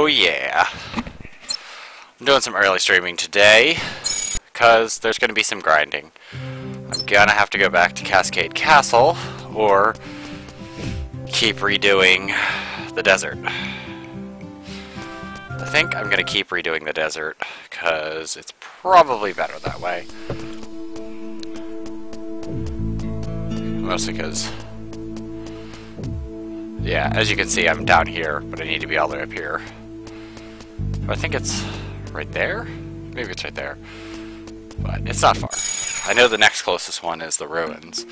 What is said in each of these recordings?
Oh yeah. I'm doing some early streaming today, because there's going to be some grinding. I'm gonna have to go back to Cascade Castle, or keep redoing the desert. I think I'm gonna keep redoing the desert, because it's probably better that way. Mostly because, yeah, as you can see, I'm down here, but I need to be all the way up here. I think it's right there? Maybe it's right there. But it's not far. I know the next closest one is the ruins.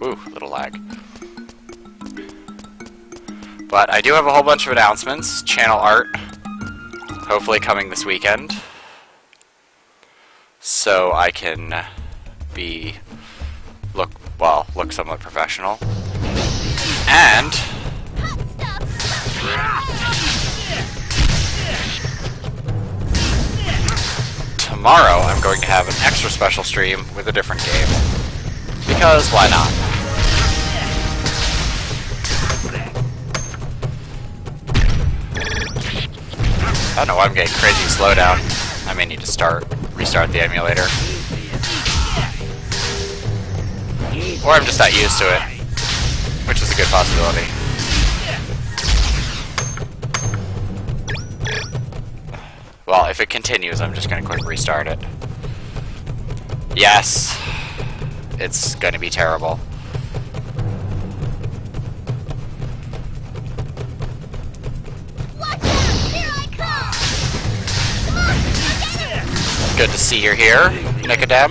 Ooh, little lag. But I do have a whole bunch of announcements. Channel art, hopefully coming this weekend. So I can look somewhat professional. And tomorrow I'm going to have an extra special stream with a different game. Because why not? I don't know why I'm getting crazy slowdown. I may need to restart the emulator. Or I'm just not used to it, which is a good possibility. Well, if it continues, I'm just going to quick restart it. Yes! It's going to be terrible. Good to see you're here, Nicodem.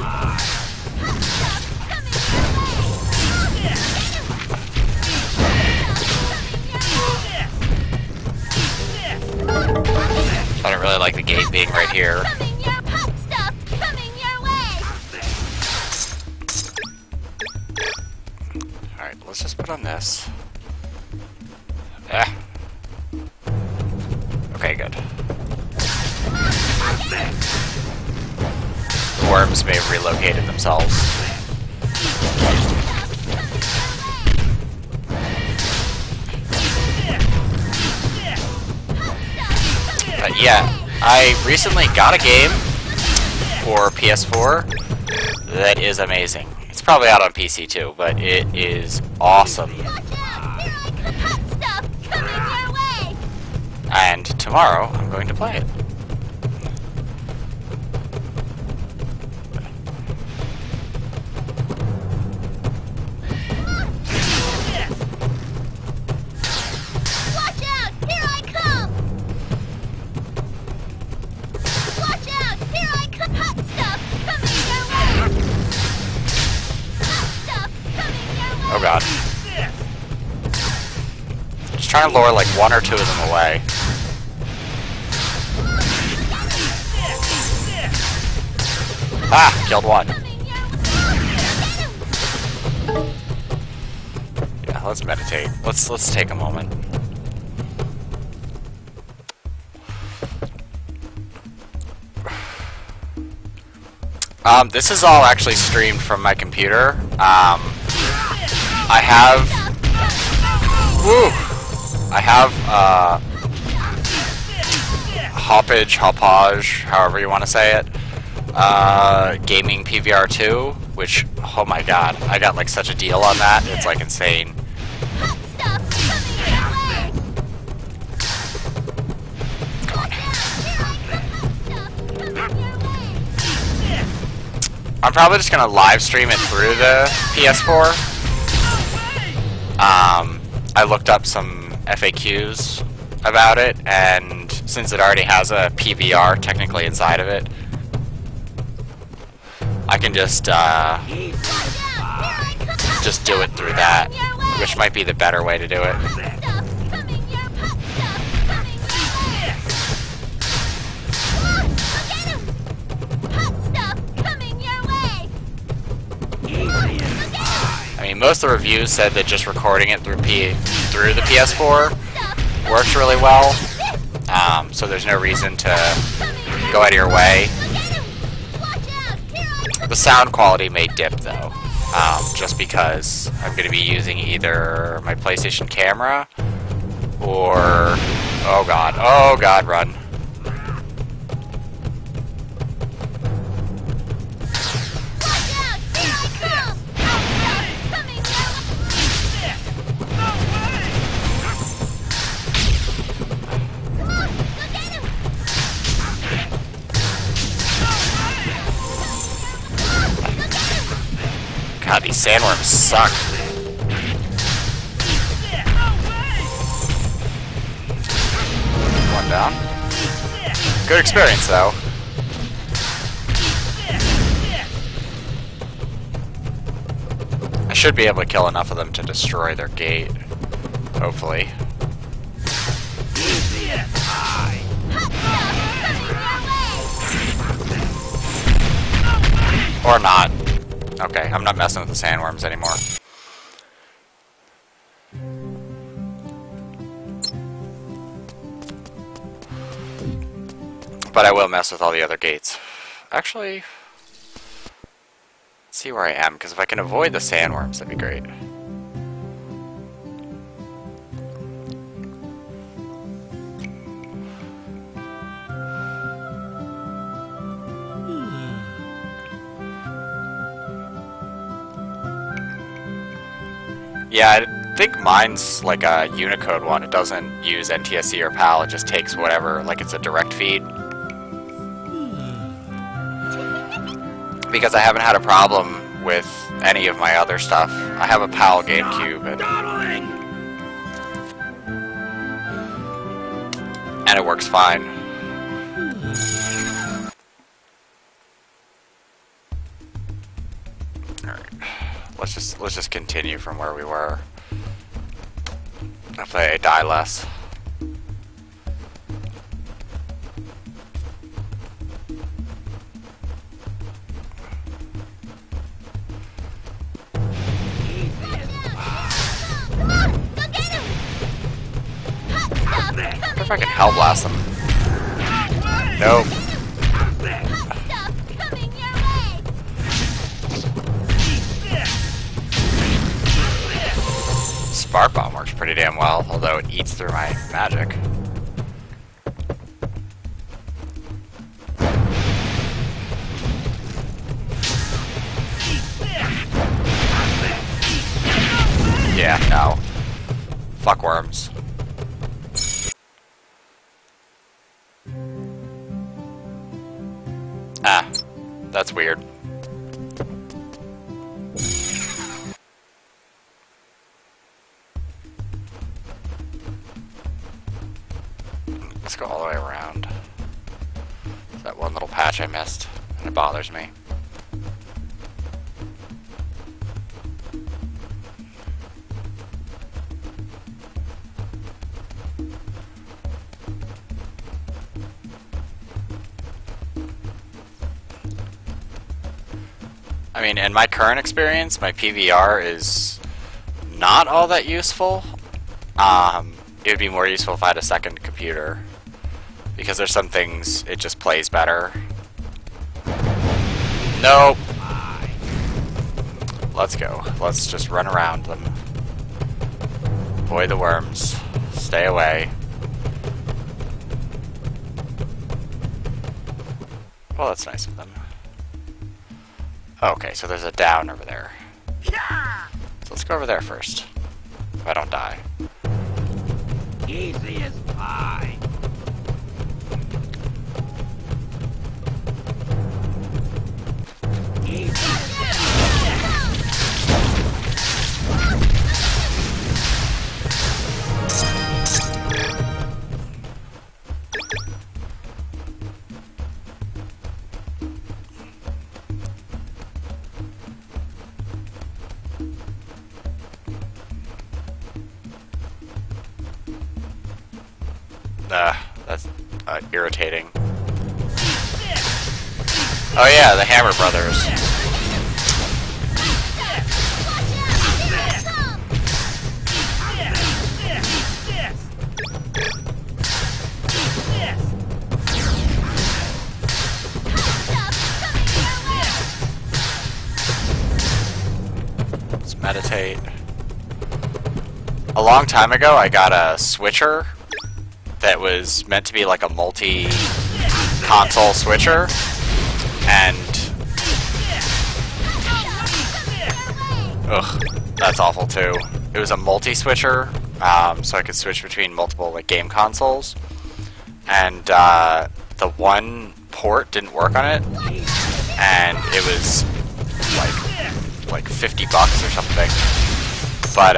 I don't really like the gate being right here. Alright, let's just put on this. Okay, good. The worms may have relocated themselves. But yeah, I recently got a game for PS4 that is amazing. It's probably out on PC too, but it is awesome. And tomorrow I'm going to play it. Oh god. Just trying to lure like one or two of them away. Ah! Killed one. Yeah, let's meditate. Let's take a moment. This is all actually streamed from my computer. I have Hoppage, however you want to say it, Gaming PVR 2, which, oh my god, I got like such a deal on that, it's like insane. I'm probably just gonna live stream it through the PS4. I looked up some FAQs about it, and since it already has a PVR technically inside of it, I can just do it through that, which might be the better way to do it. I mean, most of the reviews said that just recording it through the PS4 works really well, so there's no reason to go out of your way. The sound quality may dip though, just because I'm going to be using either my PlayStation camera Or... oh god, run. God, these sandworms suck. One down. Good experience, though. I should be able to kill enough of them to destroy their gate. Hopefully. Or not. Okay, I'm not messing with the sandworms anymore. But I will mess with all the other gates. Actually, let's see where I am, because if I can avoid the sandworms, that'd be great. Yeah, I think mine's like a Unicode one. It doesn't use NTSC or PAL, it just takes whatever, like it's a direct feed. Because I haven't had a problem with any of my other stuff. I have a PAL GameCube and it works fine. Let's just continue from where we were. Hopefully I die less. If I can hell blast them. Nope. Spark Bomb works pretty damn well, although it eats through my magic. Yeah, no. Fuck worms. Ah, that's weird. Let's go all the way around. That one little patch I missed, and it bothers me. I mean, in my current experience, my PVR is not all that useful. It would be more useful if I had a second computer. Because there's some things it just plays better. Nope. Let's go. Let's just run around them. Avoid the worms. Stay away. Well, that's nice of them. Okay, so there's a down over there. So let's go over there first. If I don't die. Easy as pie. That's irritating. Oh yeah, the Hammer Brothers. Let's meditate. a long time ago, I got a switcher that was meant to be like a multi-console switcher, and ugh, that's awful too. It was a multi-switcher, so I could switch between multiple like game consoles, and the one port didn't work on it, and it was like $50 or something. But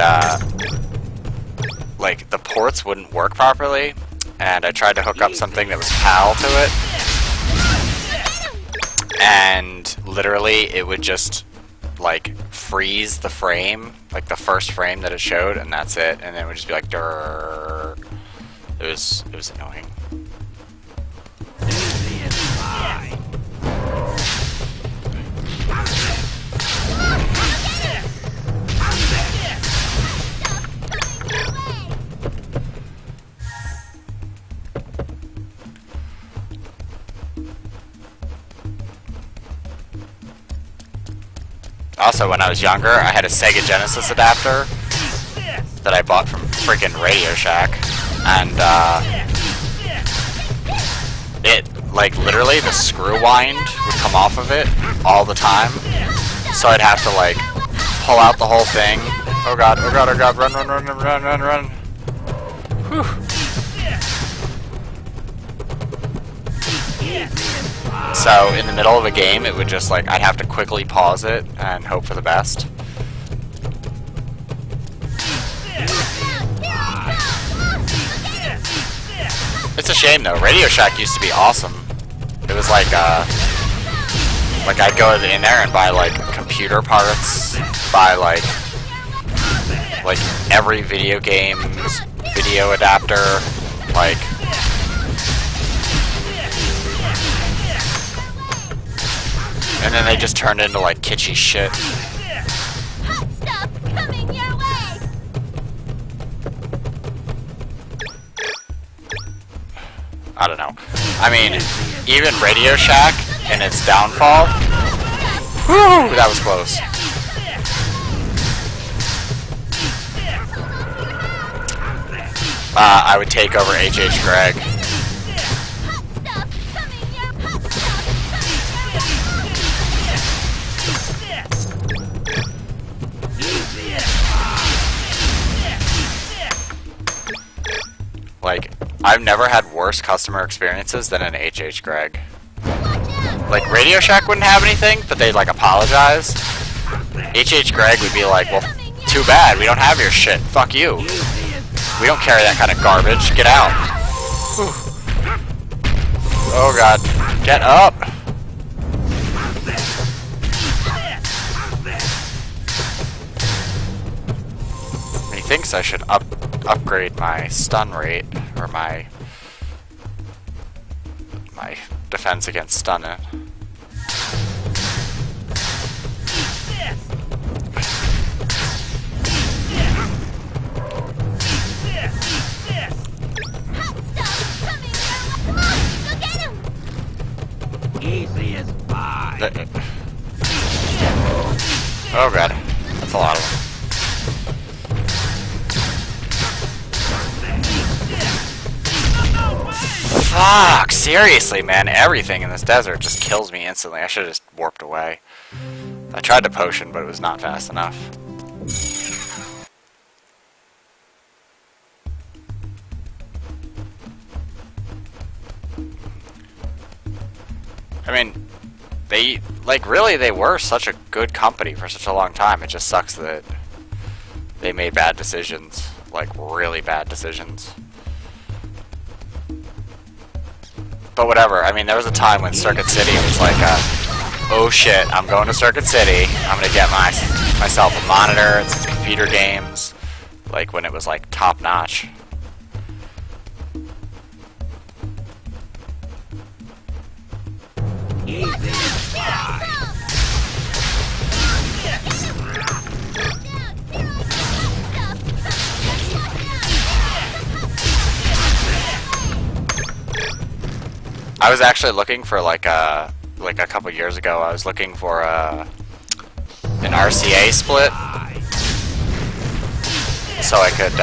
like the ports wouldn't work properly, and I tried to hook up something that was PAL to it, and literally it would just like freeze the frame, like the first frame that it showed, and that's it, and then it would just be like durr. It was annoying. Also, when I was younger, I had a Sega Genesis adapter that I bought from freaking Radio Shack, and it, like, literally the screw wind would come off of it all the time, so I'd have to, like, pull out the whole thing. Oh god, oh god, oh god, run, run, run, run, run, run. Whew. So, in the middle of a game, it would just, like, I'd have to quickly pause it and hope for the best. It's a shame, though. Radio Shack used to be awesome. It was like I'd go in there and buy, like, computer parts, buy, like every video game's video adapter, like... And then they just turned into, like, kitschy shit. I don't know. I mean, even Radio Shack in its downfall... Whew, that was close. I would take over H.H. Gregg. Like, I've never had worse customer experiences than an H.H. Gregg. Like, Radio Shack wouldn't have anything, but they'd, like, apologize. H.H. Gregg would be like, well, too bad, we don't have your shit. Fuck you. We don't carry that kind of garbage. Get out. Whew. Oh, God. Get up. He thinks I should upgrade my stun rate, or my defense against stunning. Easy as pie. Oh god, that's a lot of them. Fuck, seriously, man, everything in this desert just kills me instantly. I should have just warped away. I tried to potion, but it was not fast enough. I mean, they, like, really, they were such a good company for such a long time. It just sucks that they made bad decisions. Like, really bad decisions. But whatever, I mean, there was a time when Circuit City was like, oh shit, I'm going to Circuit City, I'm gonna get myself a monitor and some computer games, like when it was like top notch. I was actually looking for like a couple years ago. I was looking for an RCA split, so I could,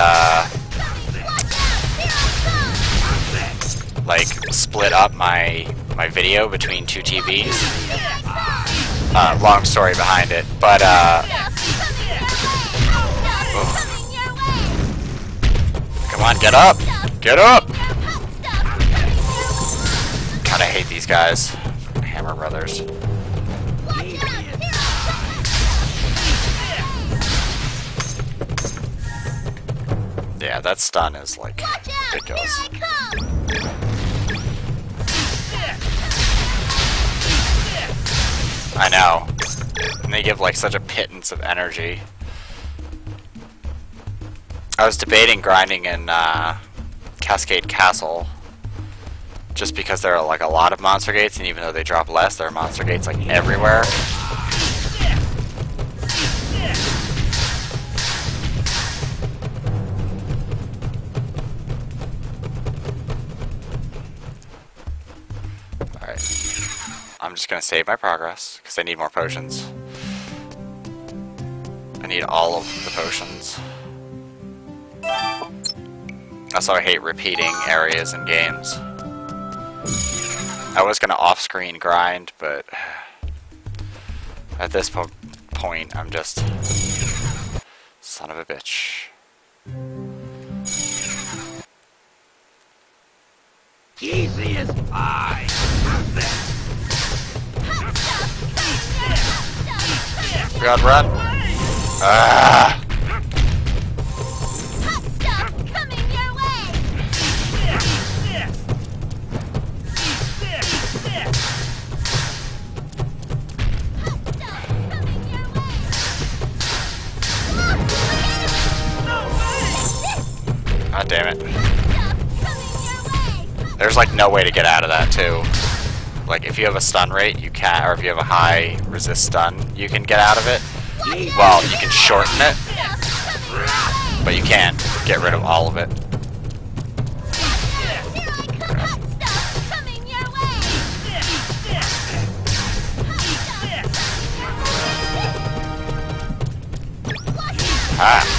like, split up my video between two TVs. Long story behind it, but, come on, get up! Get up! God, I hate these guys. Hammer Brothers. Yeah, that stun is, like, ridiculous. I know. And they give, like, such a pittance of energy. I was debating grinding in, Cascade Castle. Just because there are, like, a lot of monster gates, and even though they drop less, there are monster gates, like, everywhere. I'm just gonna save my progress, because I need more potions. I need all of the potions. Also, I hate repeating areas in games. I was gonna off-screen grind, but at this point, I'm just son of a bitch. Easy as pie. God, run! Ah! God damn it. There's like no way to get out of that too. Like if you have a stun rate, you can, or if you have a high resist stun, you can get out of it. Well, you can shorten it, but you can't get rid of all of it. Ah.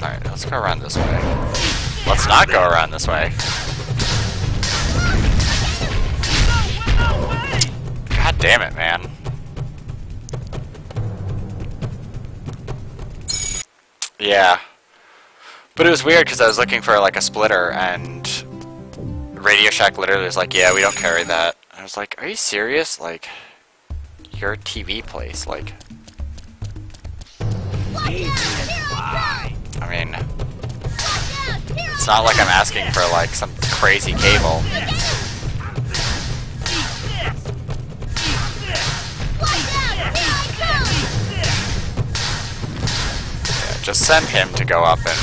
Alright, let's go around this way. Let's not go around this way. God damn it, man. Yeah. But it was weird because I was looking for like a splitter and Radio Shack literally was like, yeah, we don't carry that. And I was like, are you serious? Like, you're a TV place, like... I mean, it's not like I'm asking for like some crazy cable. Yeah, just send him to go up and...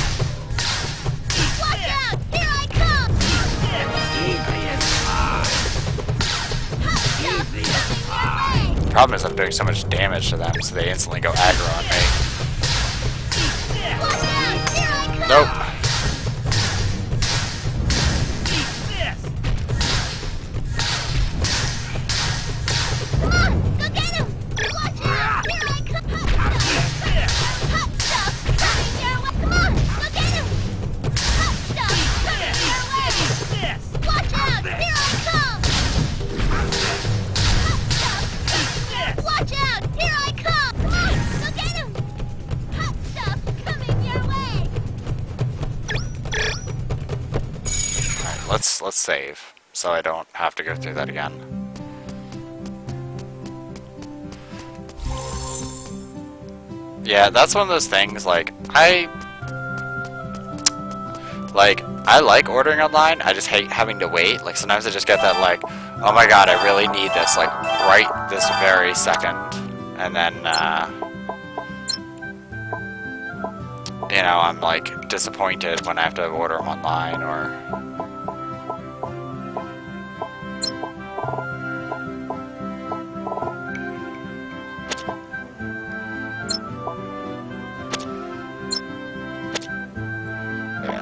The problem is I'm doing so much damage to them, so they instantly go aggro on me. Nope. Let's save, so I don't have to go through that again. Yeah, that's one of those things, like, I like ordering online, I just hate having to wait. Like, sometimes I just get that, like, oh my god, I really need this, like, right this very second. And then, you know, I'm, like, disappointed when I have to order them online, or...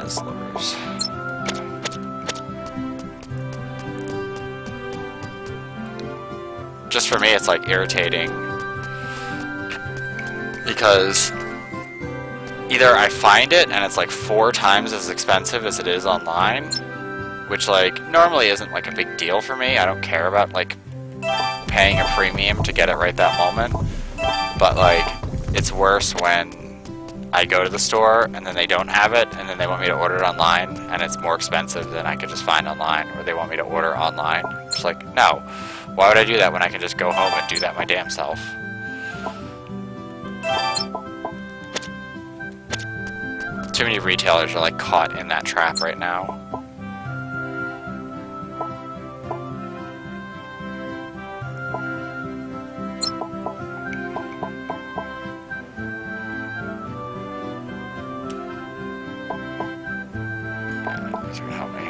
slivers. just for me, it's like irritating because either I find it and it's like 4 times as expensive as it is online, which like normally isn't like a big deal for me. I don't care about like paying a premium to get it right that moment, but like it's worse when I go to the store and then they don't have it and then they want me to order it online and it's more expensive than I could just find online, or they want me to order online. It's like, no, why would I do that when I can just go home and do that my damn self? Too many retailers are like caught in that trap right now. These are gonna help me.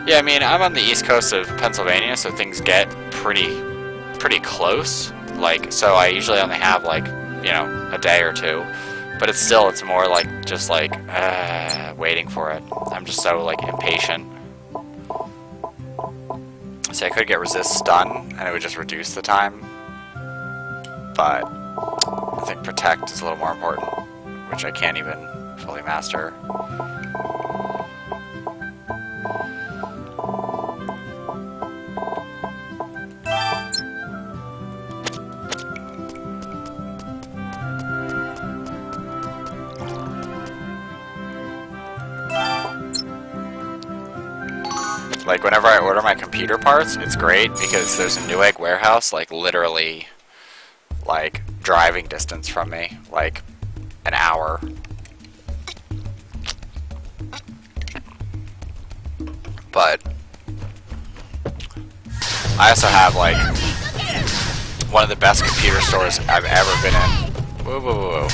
Yeah, I mean, I'm on the east coast of Pennsylvania, so things get pretty close. Like, so I usually only have like, you know, a day or 2, but it's more like just like waiting for it. I'm just so like impatient. See, I could get resist stun, and it would just reduce the time, but I think protect is a little more important, which I can't even fully master. Like, whenever I order my computer parts, it's great because there's a Newegg warehouse, like, literally, like, driving distance from me. Like, an hour. But I also have, like, one of the best computer stores I've ever been in. Whoa, whoa, whoa, whoa.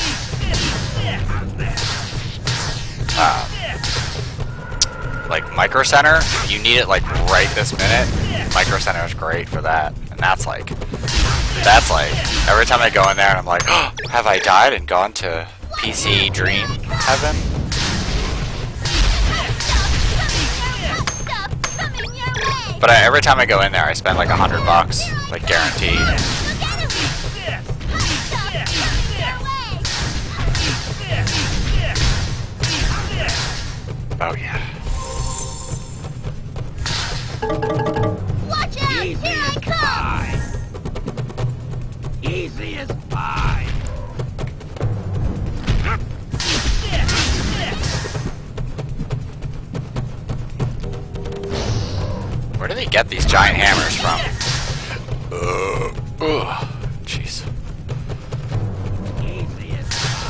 Like Micro Center, if you need it like right this minute, Micro Center is great for that. And that's like every time I go in there and I'm like, oh, have I died and gone to PC dream heaven? But every time I go in there, I spend like $100, like guaranteed. Oh yeah. Watch out! Easy here I come! Easy as pie! Where do they get these giant hammers from? Jeez. Easy as pie!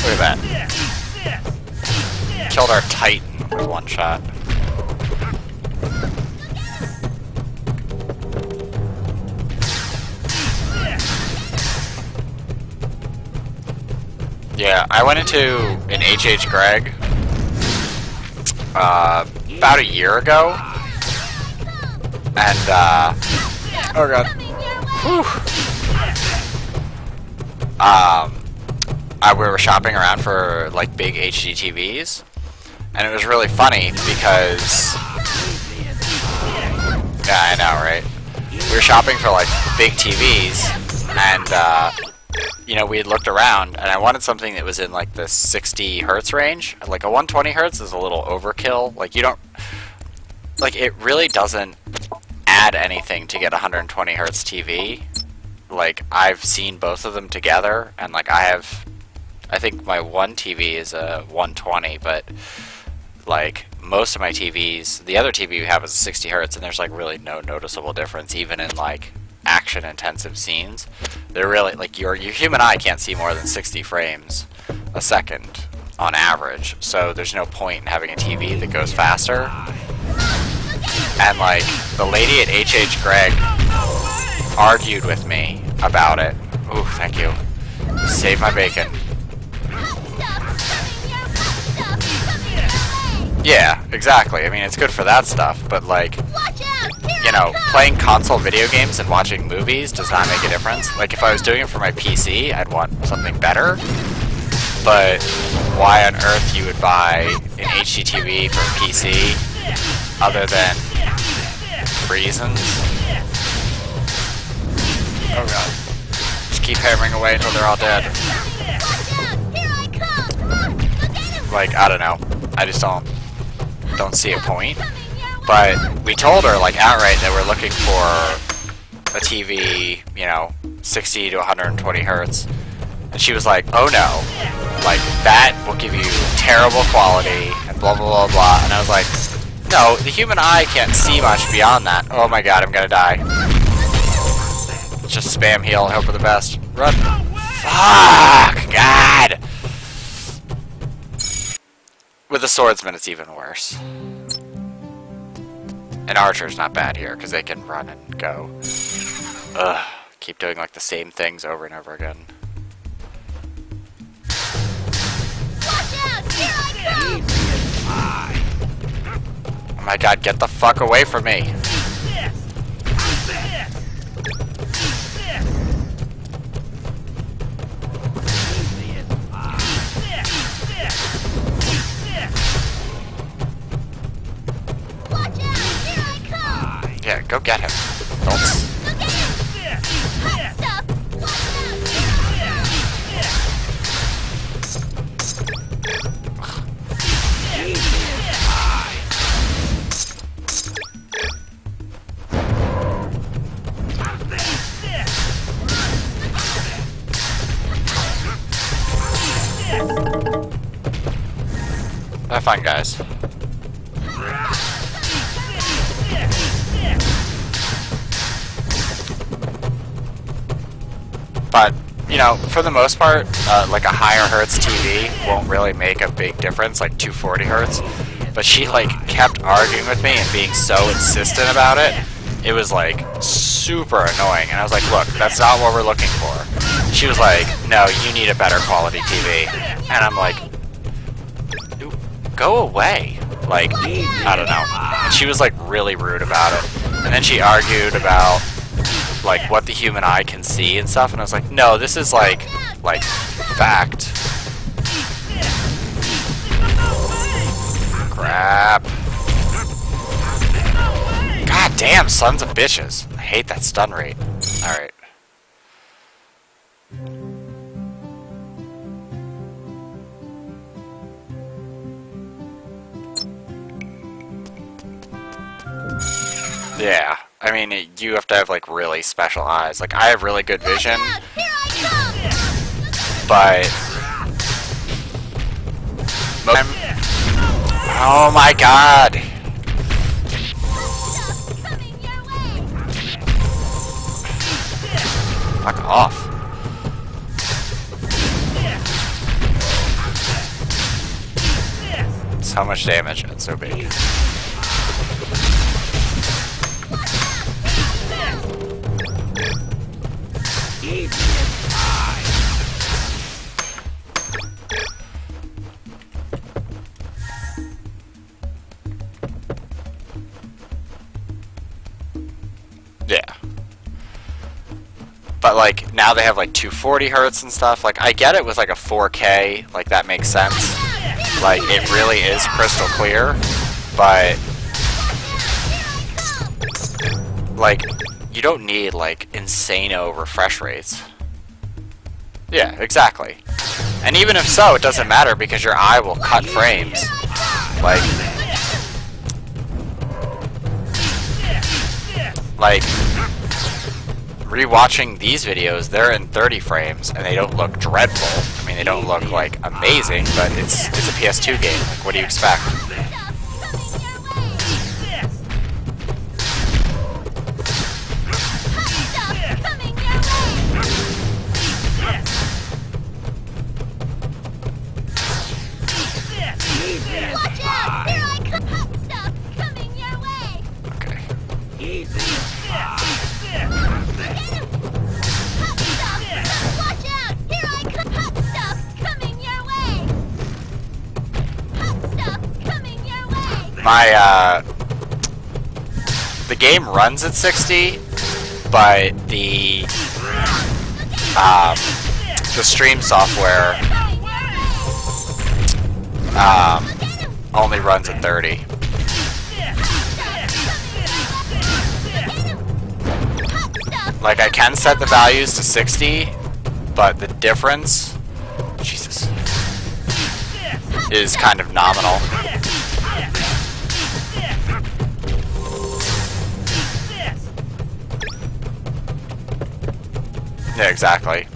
Look at that. Killed our Titan with one shot. Yeah, I went into an HH Greg about a year ago, and oh god, whew. We were shopping around for like big HD TVs, and it was really funny because, yeah, I know, right? We were shopping for like big TVs, and you know, we had looked around, and I wanted something that was in like the 60 hertz range. Like a 120 hertz is a little overkill. Like you don't, like it really doesn't add anything to get a 120 hertz TV. Like I've seen both of them together, and like I think my one TV is a 120, but like most of my TVs, the other TV we have is a 60 hertz, and there's like really no noticeable difference even in like action-intensive scenes. They're really, like, your human eye can't see more than 60 frames a second on average, so there's no point in having a TV that goes faster. And, like, the lady at H.H. Gregg argued with me about it. Ooh, thank you. Save my bacon. Yeah, exactly. I mean, it's good for that stuff, but, like, you know, playing console video games and watching movies does not make a difference. Like, if I was doing it for my PC, I'd want something better. But why on earth you would buy an HDTV for a PC other than reasons? Oh god. Just keep hammering away until they're all dead. Like, I don't know. I just don't see a point. But we told her, like, outright that we're looking for a TV, you know, 60 to 120 hertz. And she was like, oh no, like, that will give you terrible quality, and blah, blah, blah, blah. And I was like, no, the human eye can't see much beyond that. Oh my god, I'm gonna die. Just spam heal, hope for the best. Run. Fuck! God! With the swordsman, it's even worse. And archer's not bad here, because they can run and go. Ugh. Keep doing, like, the same things over and over again. Oh my god, get the fuck away from me! Yeah, go get him. Don't. Have fun, guys. But, you know, for the most part, like a higher hertz TV won't really make a big difference, like 240 hertz. But she, like, kept arguing with me and being so insistent about it. It was, like, super annoying. And I was like, look, that's not what we're looking for. She was like, no, you need a better quality TV. And I'm like, go away. Like, I don't know. And she was, like, really rude about it. And then she argued about, like, what the human eye can see and stuff, and I was like, no, this is like fact. Crap. God damn, sons of bitches. I hate that stun rate. Alright. Yeah. I mean, you have to have, like, really special eyes. Like, I have really good vision, but... Oh my god! Fuck off. So much damage, it's so big. Yeah. But, like, now they have, like, 240 hertz and stuff. Like, I get it with, like, a 4K. Like, that makes sense. Like, it really is crystal clear. But, like, you don't need, like, insano refresh rates. Yeah, exactly. And even if so, it doesn't matter because your eye will cut frames. Like, rewatching these videos, they're in 30 frames, and they don't look dreadful. I mean, they don't look, like, amazing, but it's a PS2 game. Like, what do you expect? Watch out! Here I come! Hot stuff coming your way! Okay. Easy. Hot stuff! Watch out! Here I come! Hot stuff coming your way! Hot stuff coming your way! My, the game runs at 60, but the stream software, only runs at 30. Like, I can set the values to 60, but the difference, Jesus, is kind of nominal. Yeah, exactly.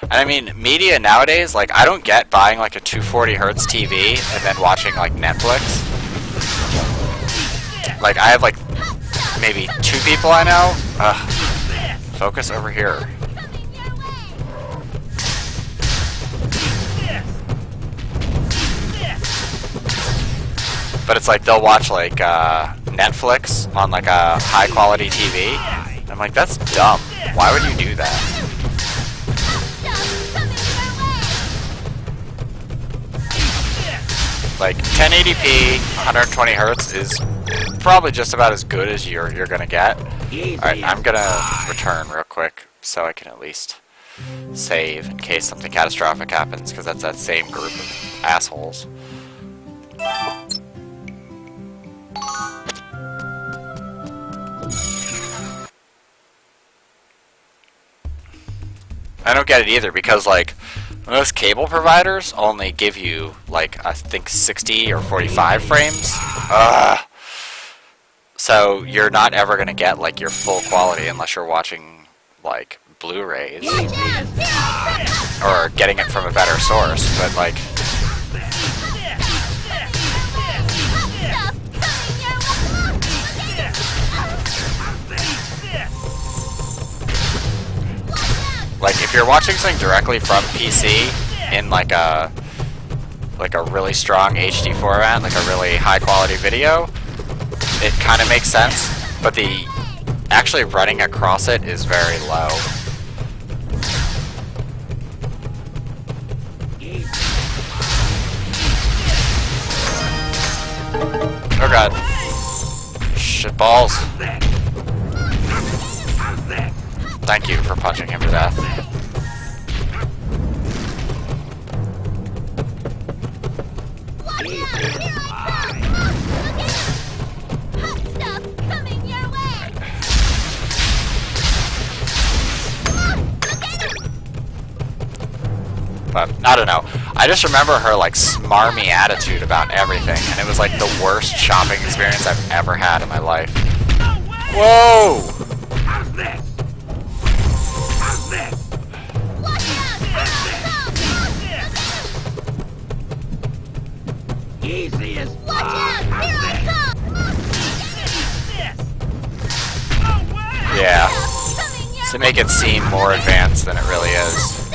And I mean, media nowadays, like, I don't get buying like a 240 hertz TV and then watching like Netflix. Like, I have like maybe 2 people I know. Ugh. Focus over here. But it's like they'll watch like Netflix on like a high quality TV. I'm like, that's dumb. Why would you do that? Like 1080p, 120 hertz is probably just about as good as you're gonna get. Alright, I'm gonna return real quick so I can at least save in case something catastrophic happens, because that's that same group of assholes. I don't get it either, because like most cable providers only give you like I think 60 or 45 frames. So you're not ever gonna get like your full quality unless you're watching like Blu-rays or getting it from a better source. But like, if you're watching something directly from PC in like a really strong HD format, like a really high quality video, it kind of makes sense, but the actually running across it is very low. Oh god. Shit balls. Thank you for punching him to death. But, I don't know. I just remember her, like, smarmy attitude about everything, and it was, like, the worst shopping experience I've ever had in my life. Whoa! Easy as Yeah. To make it seem more advanced than it really is.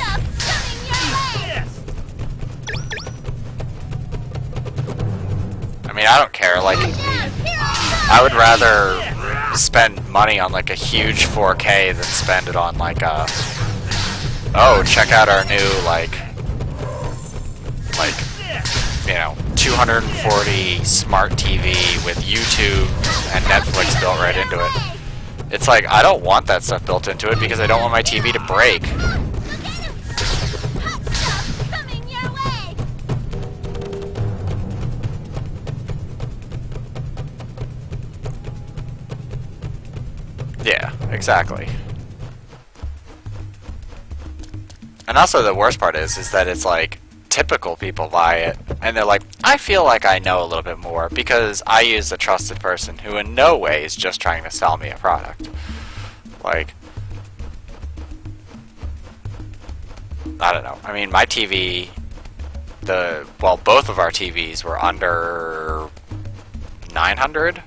I mean, I don't care, like, I would rather spend money on, like, a huge 4K than spend it on, like, a, oh, check out our new, like, you know, 240 smart TV with YouTube and Netflix built right into it. It's like, I don't want that stuff built into it because I don't want my TV to break. Yeah, exactly. And also the worst part is that it's like, typical people buy it, and they're like, I feel like I know a little bit more because I use a trusted person who in no way is just trying to sell me a product. Like, I don't know. I mean, my TV, both of our TVs were under 900,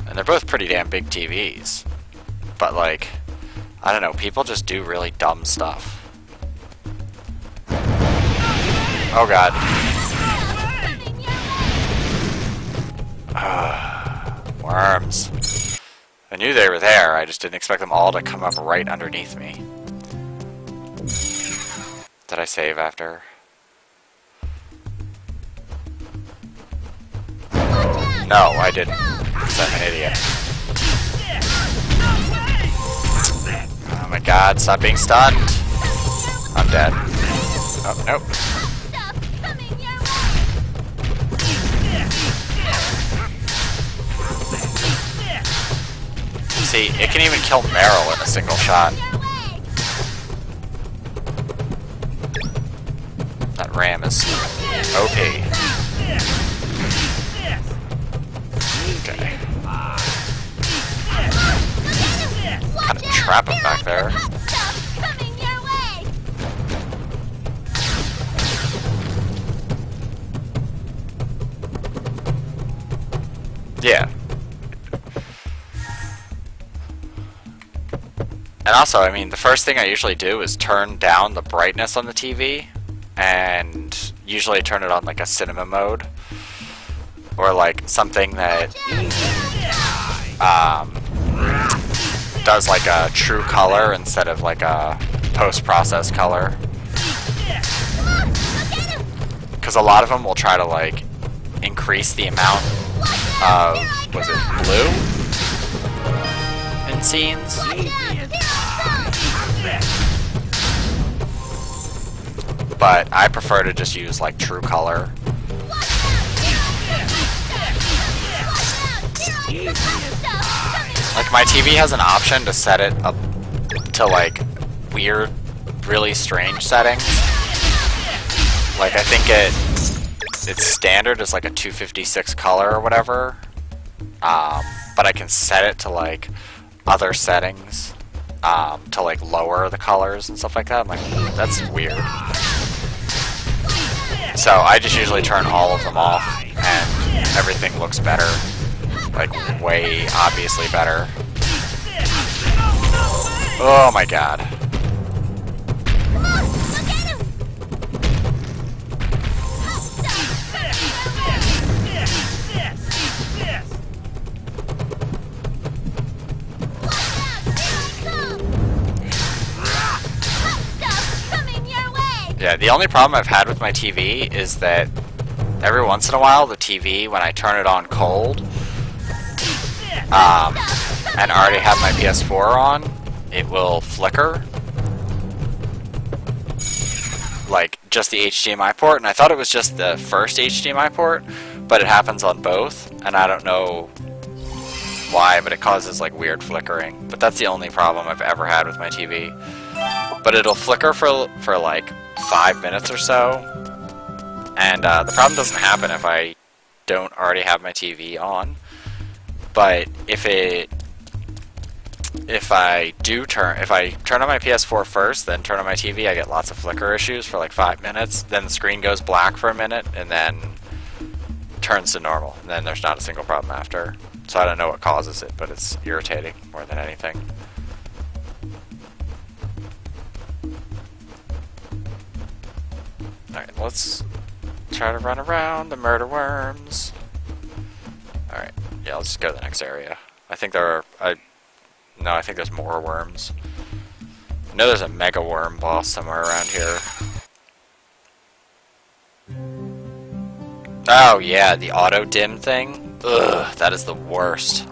and they're both pretty damn big TVs. But like, I don't know, people just do really dumb stuff. Oh god. Worms. I knew they were there, I just didn't expect them all to come up right underneath me. Did I save after? No, I didn't. Because I'm an idiot. Oh my god, stop being stunned! I'm dead. Oh, nope. See, it can even kill Meryl in a single shot. That ram is OP. Okay. Kind of trap him back there. Yeah. And also, I mean, the first thing I usually do is turn down the brightness on the TV, and usually turn it on like a cinema mode, or like something that does like a true color instead of like a post-processed color. Because a lot of them will try to like increase the amount of, was it blue in scenes? But I prefer to just use like true color. Like my TV has an option to set it up to like weird, really strange settings. Like I think its standard is like a 256 color or whatever. But I can set it to like other settings to like lower the colors and stuff like that. I'm like, that's weird. So I just usually turn all of them off and everything looks better. Like way obviously better. Oh my god. Yeah, the only problem I've had with my TV is that every once in a while the TV, when I turn it on cold, and already have my PS4 on, it will flicker. Like, just the HDMI port, and I thought it was just the first HDMI port, but it happens on both, and I don't know why, but it causes like weird flickering. But that's the only problem I've ever had with my TV. But it'll flicker for like 5 minutes or so, and the problem doesn't happen if I don't already have my TV on. But if I turn on my PS4 first, then turn on my TV, I get lots of flicker issues for like 5 minutes. Then the screen goes black for a minute, and then turns to normal. And then there's not a single problem after. So I don't know what causes it, but it's irritating more than anything. Alright, let's try to run around the murder worms. Alright, yeah, let's just go to the next area. I think there are... No, I think there's more worms. I know there's a mega worm boss somewhere around here. Oh yeah, the auto dim thing. Ugh, that is the worst.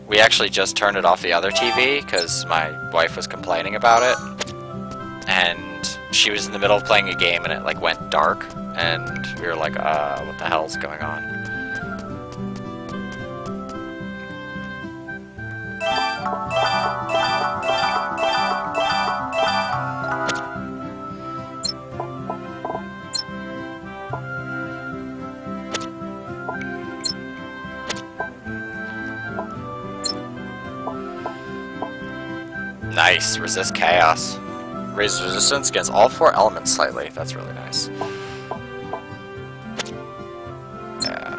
We actually just turned it off the other TV because my wife was complaining about it. And she was in the middle of playing a game and it like went dark. And we were like, what the hell's going on? Nice, resist chaos. Raises resistance against all 4 elements slightly. That's really nice. Yeah.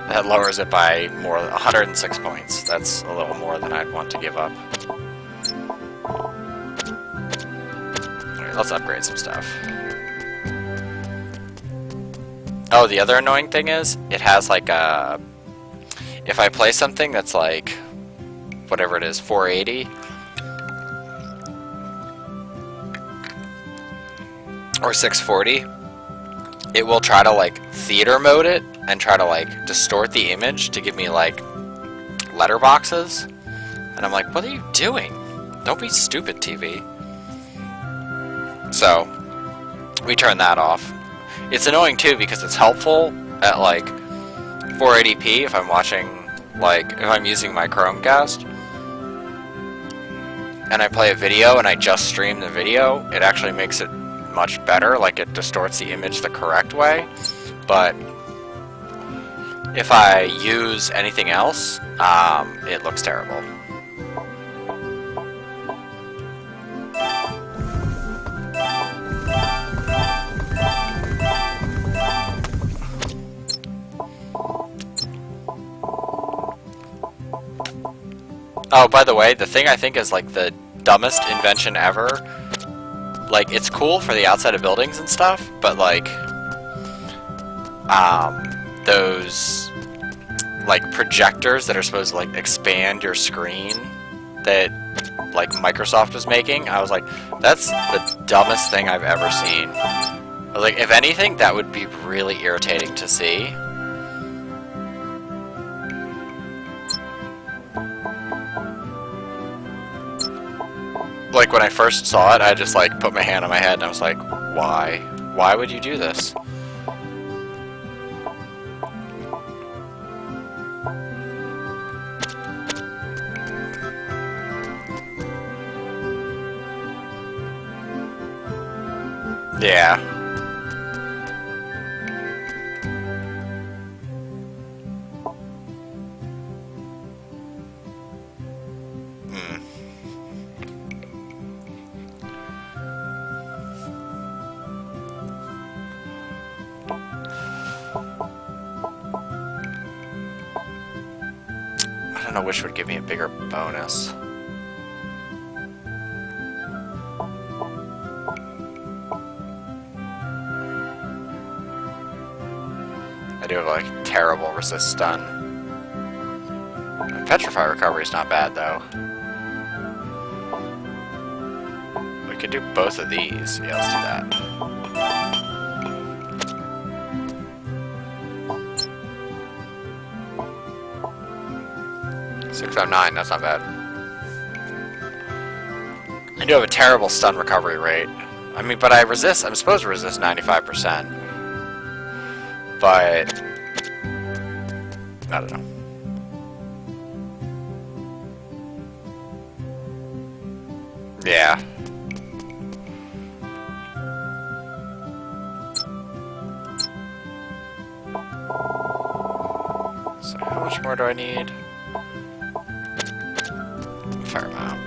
That lowers it by 106 points. That's a little more than I'd want to give up. Alright, let's upgrade some stuff. Oh, the other annoying thing is, it has like a... If I play something that's like, whatever it is, 480, or 640, it will try to like theater mode it and try to like distort the image to give me like letterboxes. And I'm like, what are you doing? Don't be stupid, TV. So, we turn that off. It's annoying too because it's helpful at like 480p if I'm watching, like, if I'm using my Chromecast and I play a video and I just stream the video, it actually makes it much better, like it distorts the image the correct way. But if I use anything else, it looks terrible. Oh, by the way, the thing I think is like the dumbest invention ever, like it's cool for the outside of buildings and stuff, but like those like projectors that are supposed to like expand your screen that like Microsoft was making, I was like, that's the dumbest thing I've ever seen. I was like, if anything, that would be really irritating to see. Like, when I first saw it, I just, like, put my hand on my head and I was like, why? Why would you do this? Yeah. I don't know which would give me a bigger bonus. I do have like terrible resist stun. Petrify recovery is not bad though. We could do both of these. Yeah, let's do that. 609, that's not bad. I do have a terrible stun recovery rate. I mean, but I'm supposed to resist 95%. But I don't know. Yeah. So how much more do I need? Fair amount.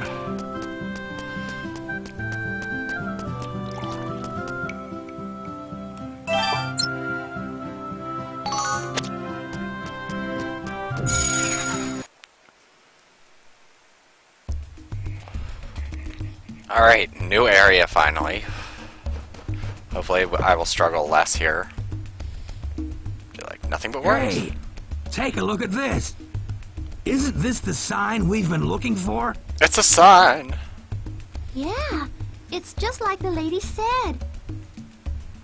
Alright, new area finally. Hopefully I will struggle less here. Feel like nothing but worms. Hey, take a look at this. Isn't this the sign we've been looking for? It's a sign! Yeah, it's just like the lady said.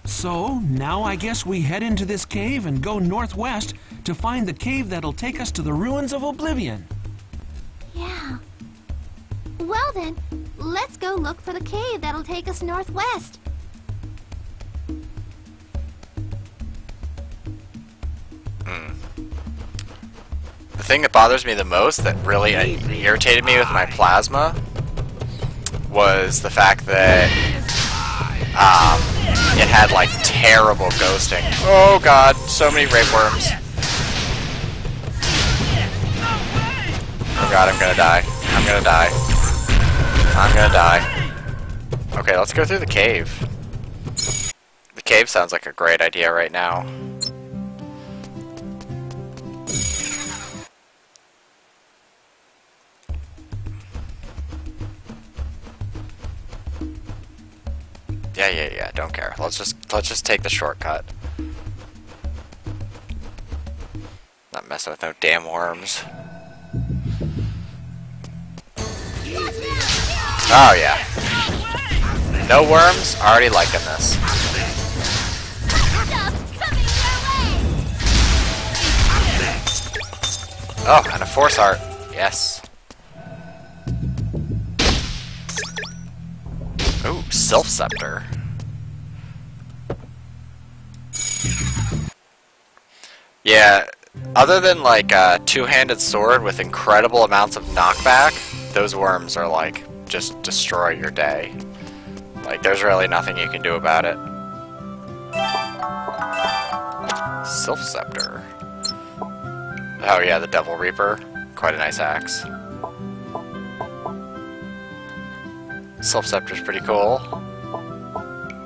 So, now I guess we head into this cave and go northwest to find the cave that'll take us to the ruins of Oblivion. Yeah. Well then, let's go look for the cave that'll take us northwest. The thing that bothers me the most, that really irritated me with my plasma, was the fact that it had like terrible ghosting. Oh god, so many rape worms. Oh god, I'm gonna die. I'm gonna die. I'm gonna die. Okay, let's go through the cave. The cave sounds like a great idea right now. Yeah, don't care. Let's just take the shortcut. messing with no damn worms. Oh yeah. No worms? Already liking this. Oh, and a force art. Yes. Ooh, Sylph Scepter. Yeah, other than like a two-handed sword with incredible amounts of knockback, those worms are like, just destroy your day. Like, there's really nothing you can do about it. Sylph Scepter. Oh yeah, the Devil Reaper. Quite a nice axe. Sylph Scepter's pretty cool.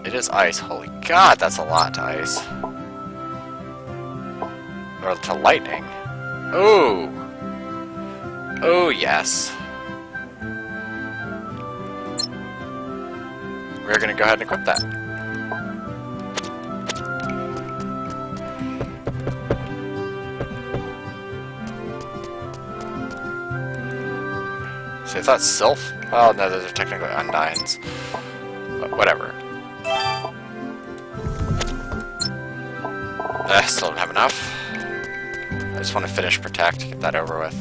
It is ice. Holy god, that's a lot to ice. Or to lightning. Ooh! Oh yes. We're gonna go ahead and equip that. See, I thought Sylph. Oh no, those are technically Undines. But whatever. I still don't have enough. I just want to finish Protect, get that over with.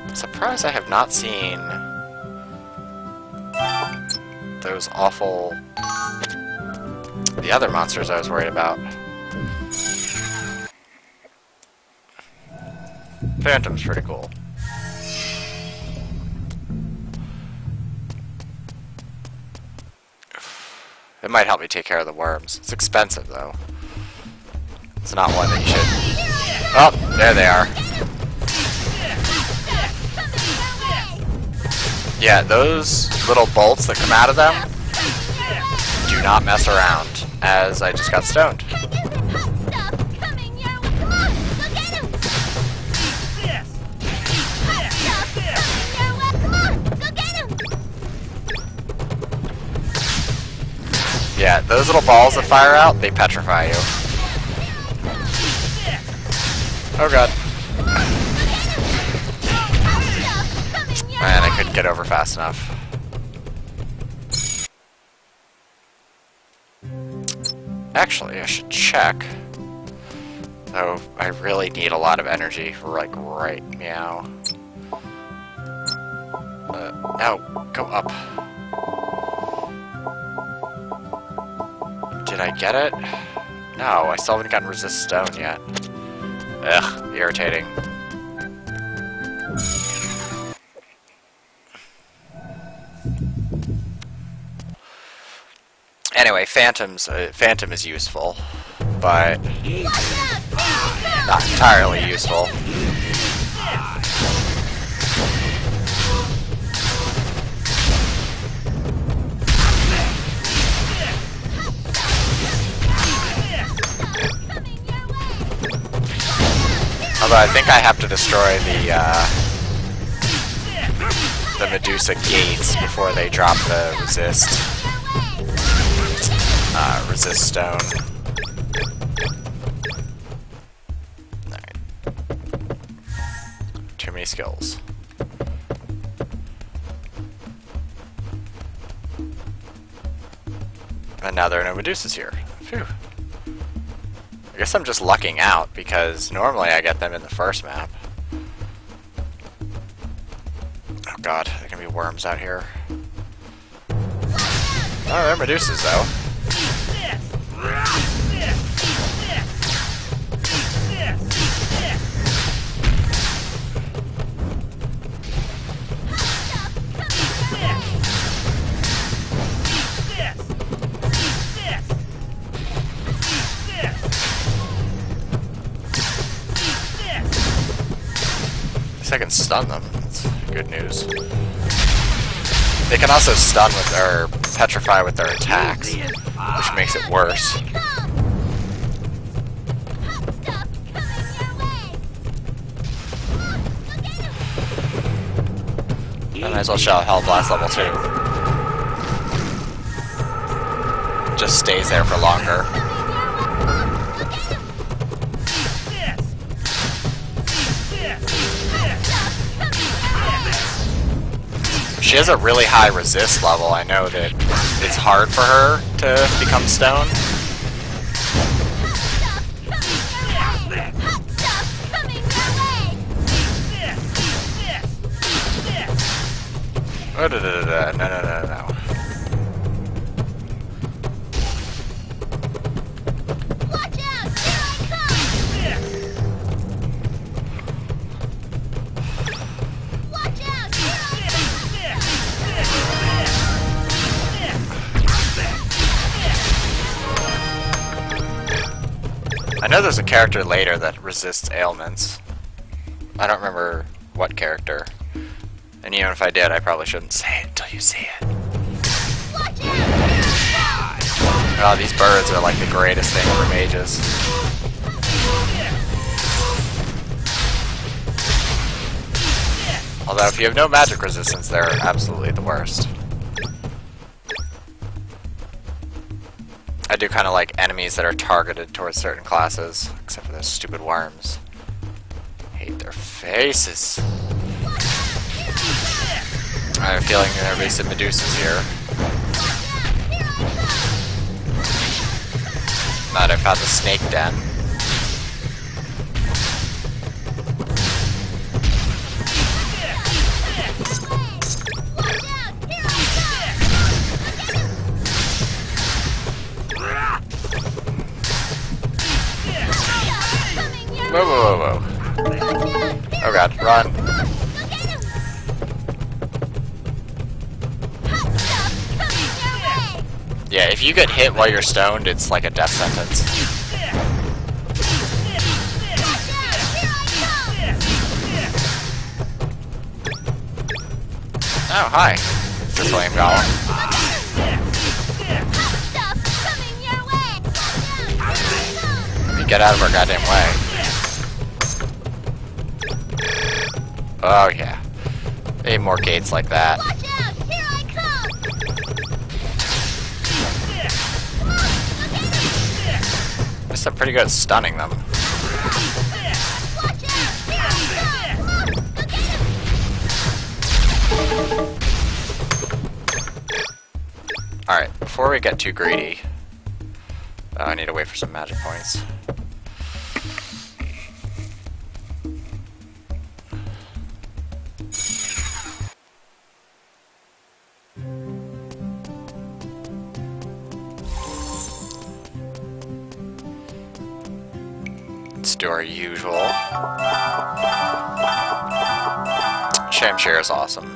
I'm surprised I have not seen those awful... the other monsters I was worried about. Phantom's pretty cool. It might help me take care of the worms. It's expensive, though. It's not one that you should... Oh, there they are. Yeah, those little bolts that come out of them, do not mess around, as I just got stoned. Yeah, those little balls that fire out, they petrify you. Oh god. Man, I couldn't get over fast enough. Actually, I should check. Though, I really need a lot of energy for, like, right meow. No, go up. Did I get it? No, I still haven't gotten Resist Stone yet. Ugh, irritating. Anyway, Phantom is useful, but not entirely useful. Although I think I have to destroy the Medusa gates before they drop the resist stone. Alright. Too many skills. And now there are no Medusas here. Phew. I guess I'm just lucking out, because normally I get them in the first map. Oh god, there are gonna be worms out here. Oh, they're Medusas though. I can stun them. That's good news. They can also stun with their petrify with their attacks, which makes it worse. I might as well shout Hell Blast level 2. Just stays there for longer. She has a really high resist level. I know that it's hard for her to become stoned. Oh, no. Watch out! Here I come! Watch out! Here I know there's a character later that resists ailments. I don't remember what character. And even if I did, I probably shouldn't say it until you see it. Watch out! Oh, these birds are like the greatest thing for mages. Although if you have no magic resistance, they're absolutely the worst. I do kind of like enemies that are targeted towards certain classes, except for those stupid worms. Hate their faces. I have a feeling there'll be some Medusas here. Now that I found the snake den. Whoa, whoa, whoa, whoa. Oh god, run. Yeah, if you get hit while you're stoned, it's like a death sentence. Oh, hi. It's a flame golem. Let me get out of our goddamn way. Oh, yeah. They need more gates like that. I'm pretty good at stunning them. Alright, before we get too greedy, I need to wait for some magic points. Let's do our usual. Shamshir is awesome.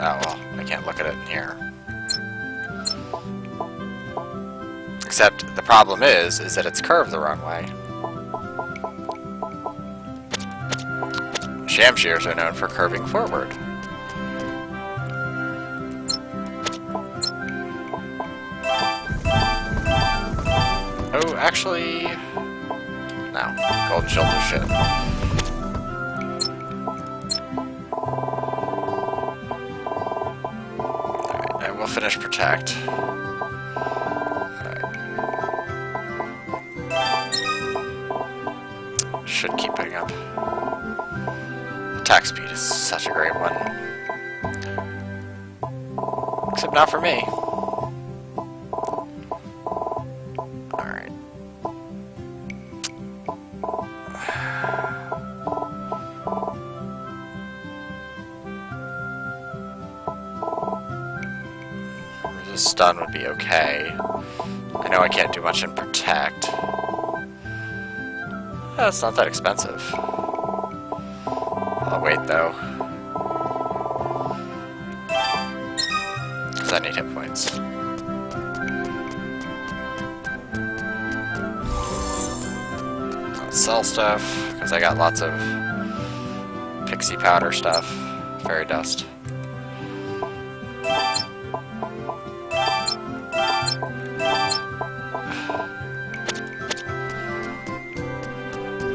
Oh well, I can't look at it in here. Except the problem is that it's curved the wrong way. Shamshirs are known for curving forward. Oh, actually... no. Golden Shoulder shit. Alright, and we'll finish Protect. Alright. Should keep putting up. Attack speed is such a great one. Except not for me. Stun would be okay. I know I can't do much in Protect. Oh, it's not that expensive. I'll wait though. Because I need hit points. I'll sell stuff, because I got lots of pixie powder stuff. Fairy dust.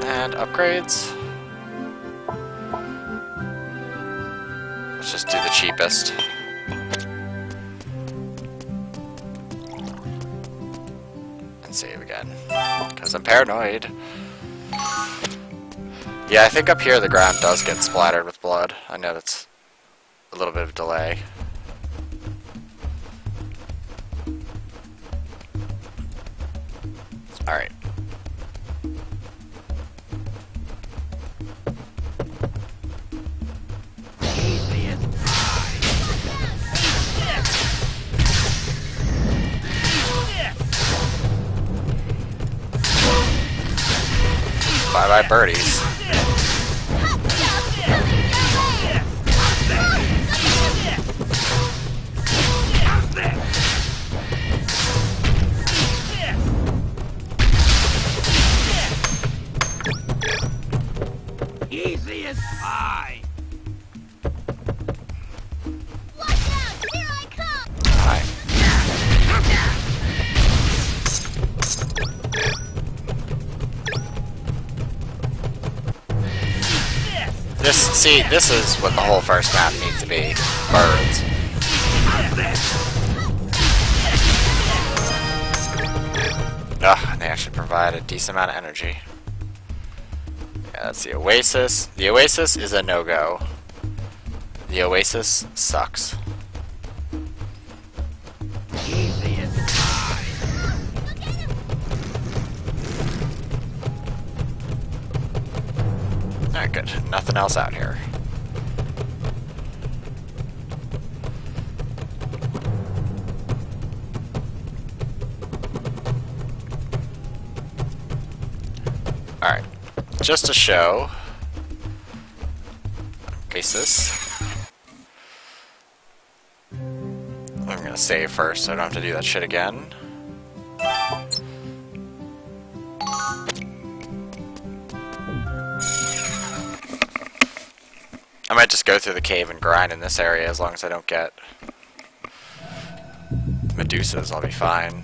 And upgrades. Let's just do the cheapest. And save again. Because I'm paranoid. Yeah, I think up here the ground does get splattered with blood. I know that's a little bit of delay. Alright. Bye-bye birdies. Easy as pie. Watch out! Here I come! Alright. This is what the whole first map needs to be. Birds. Ugh, and they actually provide a decent amount of energy. Yeah, that's the Oasis. The Oasis is a no-go. The Oasis sucks. Easy as pie. Alright, good. Nothing else out here. Alright. Just to show. Oasis. I'm gonna save first so I don't have to do that shit again. I might just go through the cave and grind in this area as long as I don't get Medusas, I'll be fine.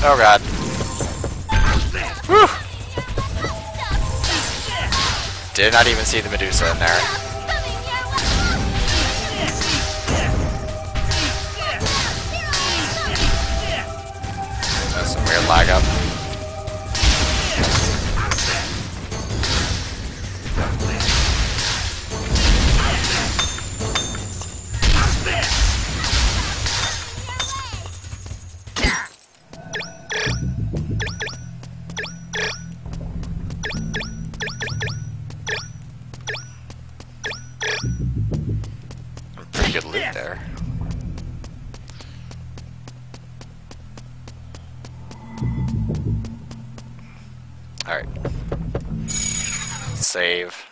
Oh god. Whew. Did not even see the Medusa in there. That's some weird lag up. Pretty good loot there. Alright. Save.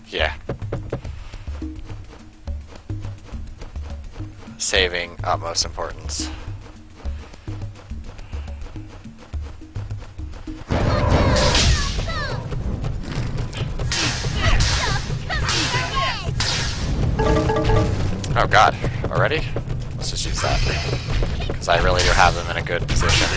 Yeah. Saving utmost importance. Oh god, already? Let's just use that. Because I really do have them in a good position.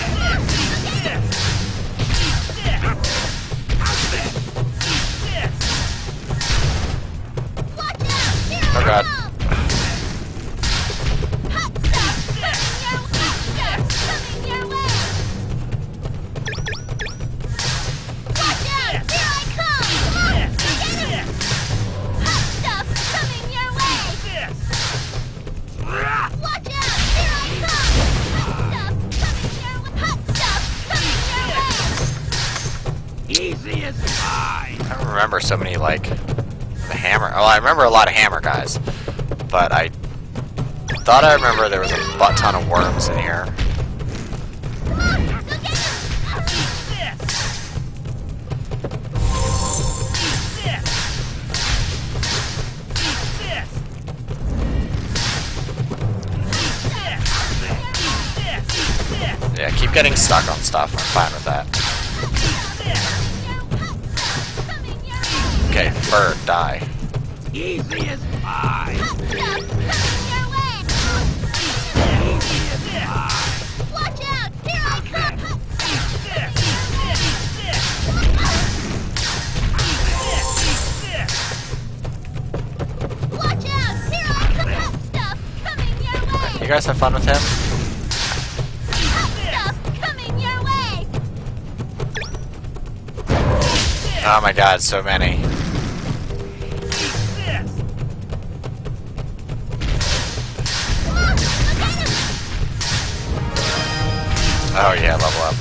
Oh god. Easy as pie. I don't remember so many, like, the hammer. Oh, I remember a lot of hammer guys. But I thought I remember there was a butt ton of worms in here. keep getting stuck on stuff. I'm fine with that. Okay, bird, die. Easy as pie. Watch out! Here I come! Watch out! Here I come! Hot stuff coming your way! You guys have fun with him? Hot stuff coming your way! Oh my god, so many. Oh yeah, level up.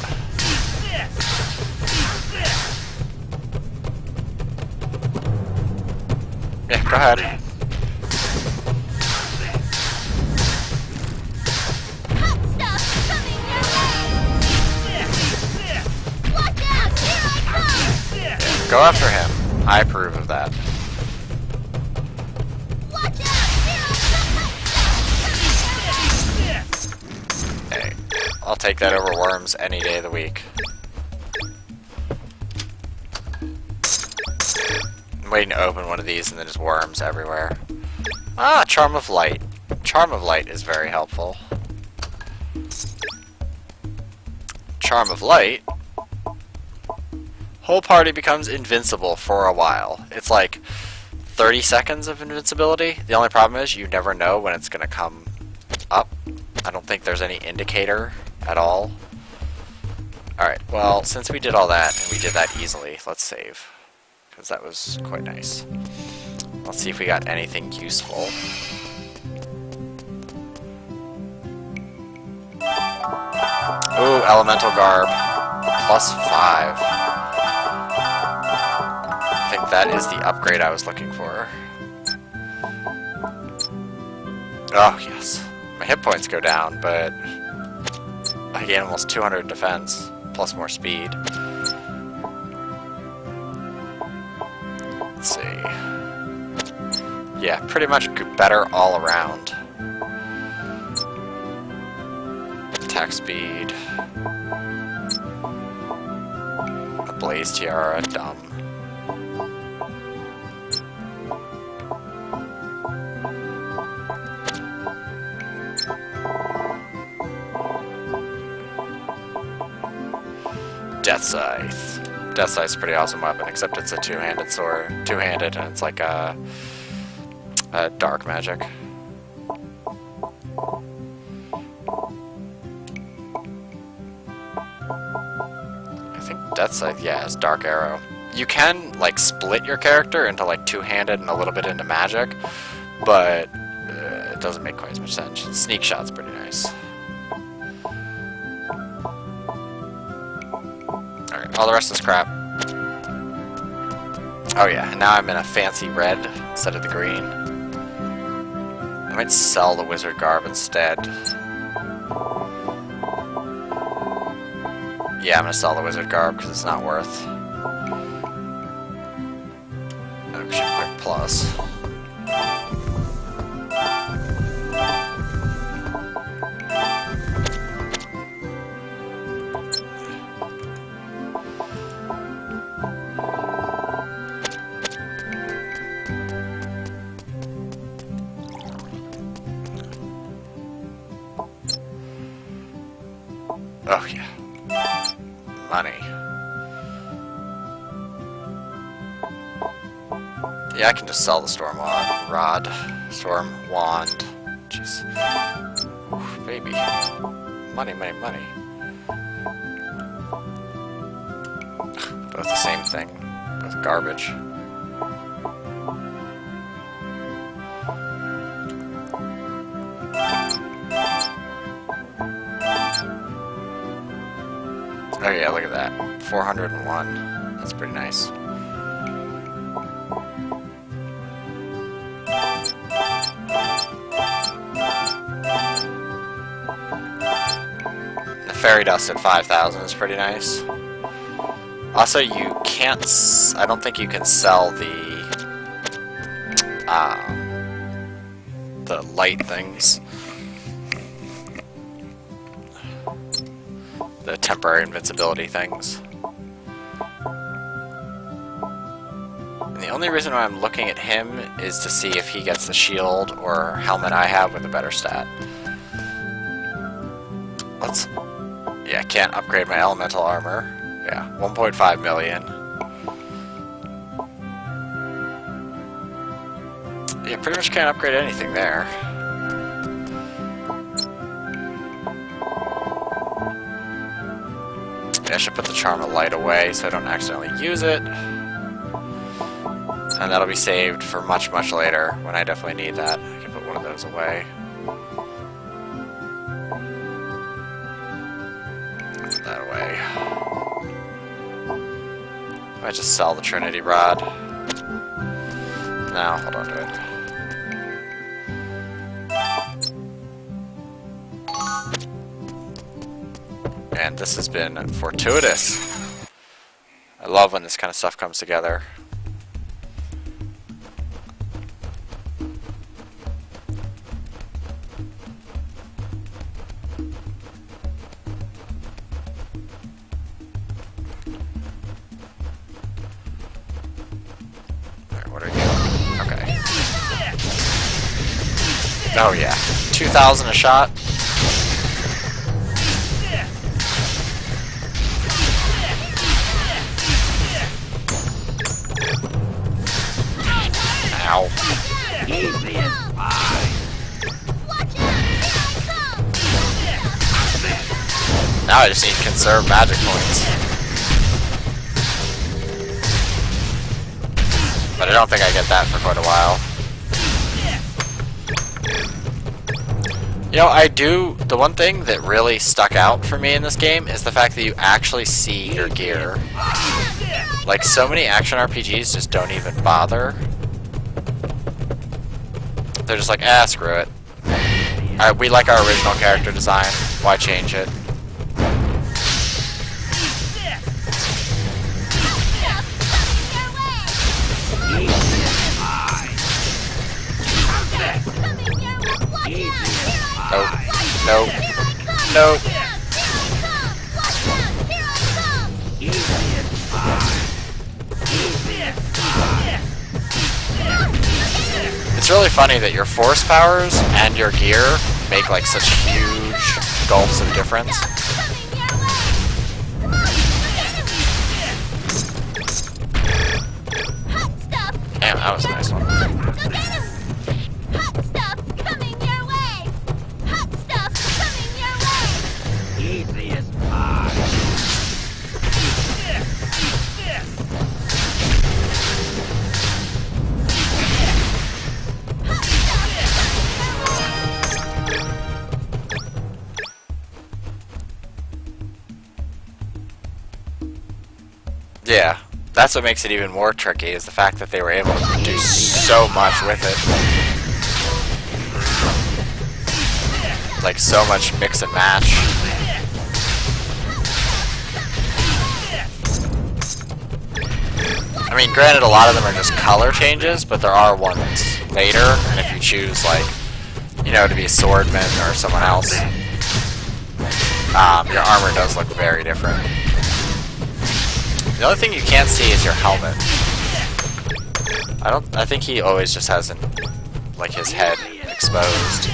Yeah, go ahead. Hot stuff coming your way! Watch out! Here I come! Go after him. I approve of that. Watch out! Here I come! Hey, I'll take that over worms any day of the week. I'm waiting to open one of these and then just worms everywhere. Ah, Charm of Light. Charm of Light is very helpful. Charm of Light. Whole party becomes invincible for a while. It's like 30 seconds of invincibility. The only problem is you never know when it's going to come up. I don't think there's any indicator at all. Alright, well, since we did all that, and we did that easily, let's save. Because that was quite nice. Let's see if we got anything useful. Ooh, Elemental Garb. +5. I think that is the upgrade I was looking for. Oh, yes. My hit points go down, but I gain almost 200 defense, plus more speed. Let's see. Yeah, pretty much better all around. Attack speed. A Blaze Tiara, dumb. Death Scythe. Death Scythe's a pretty awesome weapon, except it's a two-handed sword. Two-handed, and it's like a dark magic. I think Death Scythe, yeah, is Dark Arrow. You can, like, split your character into, like, two-handed and a little bit into magic, but it doesn't make quite as much sense. Sneak Shot's pretty nice. Alright, all the rest is crap. Oh yeah, and now I'm in a fancy red instead of the green. I might sell the Wizard Garb instead. Yeah, I'm gonna sell the Wizard Garb because it's not worth. Oh, shit, quick plus. Oh yeah. Money. Yeah, I can just sell the Storm Rod. Storm Wand. Jeez. Oof, baby. Money, money, money. Both the same thing. Both garbage. Oh yeah, look at that. 401. That's pretty nice. The Fairy Dust at 5,000 is pretty nice. Also, you can't... I don't think you can sell the light things. the temporary invincibility things. And the only reason why I'm looking at him is to see if he gets the shield or helmet I have with a better stat. Let's... Yeah, I can't upgrade my elemental armor. Yeah, 1.5 million. Yeah, pretty much can't upgrade anything there. I should put the Charm of Light away so I don't accidentally use it. And that'll be saved for much, much later when I definitely need that. I can put one of those away. Put that away. I might just sell the Trinity Rod. No, hold on to it. And this has been fortuitous. I love when this kind of stuff comes together. Alright, what are you doing? Okay. Oh yeah. 2,000 a shot. Ow. Easy as pie. Now I just need to conserve magic points. But I don't think I get that for quite a while. You know, the one thing that really stuck out for me in this game is the fact that you actually see your gear. Like, so many action RPGs just don't even bother. They're just like, ah, screw it. Alright, we like our original character design. Why change it? Nope. Nope. Nope. It's really funny that your force powers and your gear make like such huge gulfs of difference. Damn, that was a nice one. Easy as pie. Yeah, that's what makes it even more tricky, is the fact that they were able to do so much with it. Like, so much mix and match. I mean, granted, a lot of them are just color changes, but there are ones later, and if you choose, like, you know, to be a swordman or someone else, your armor does look very different. The other thing you can't see is your helmet. I think he always just has like his head exposed.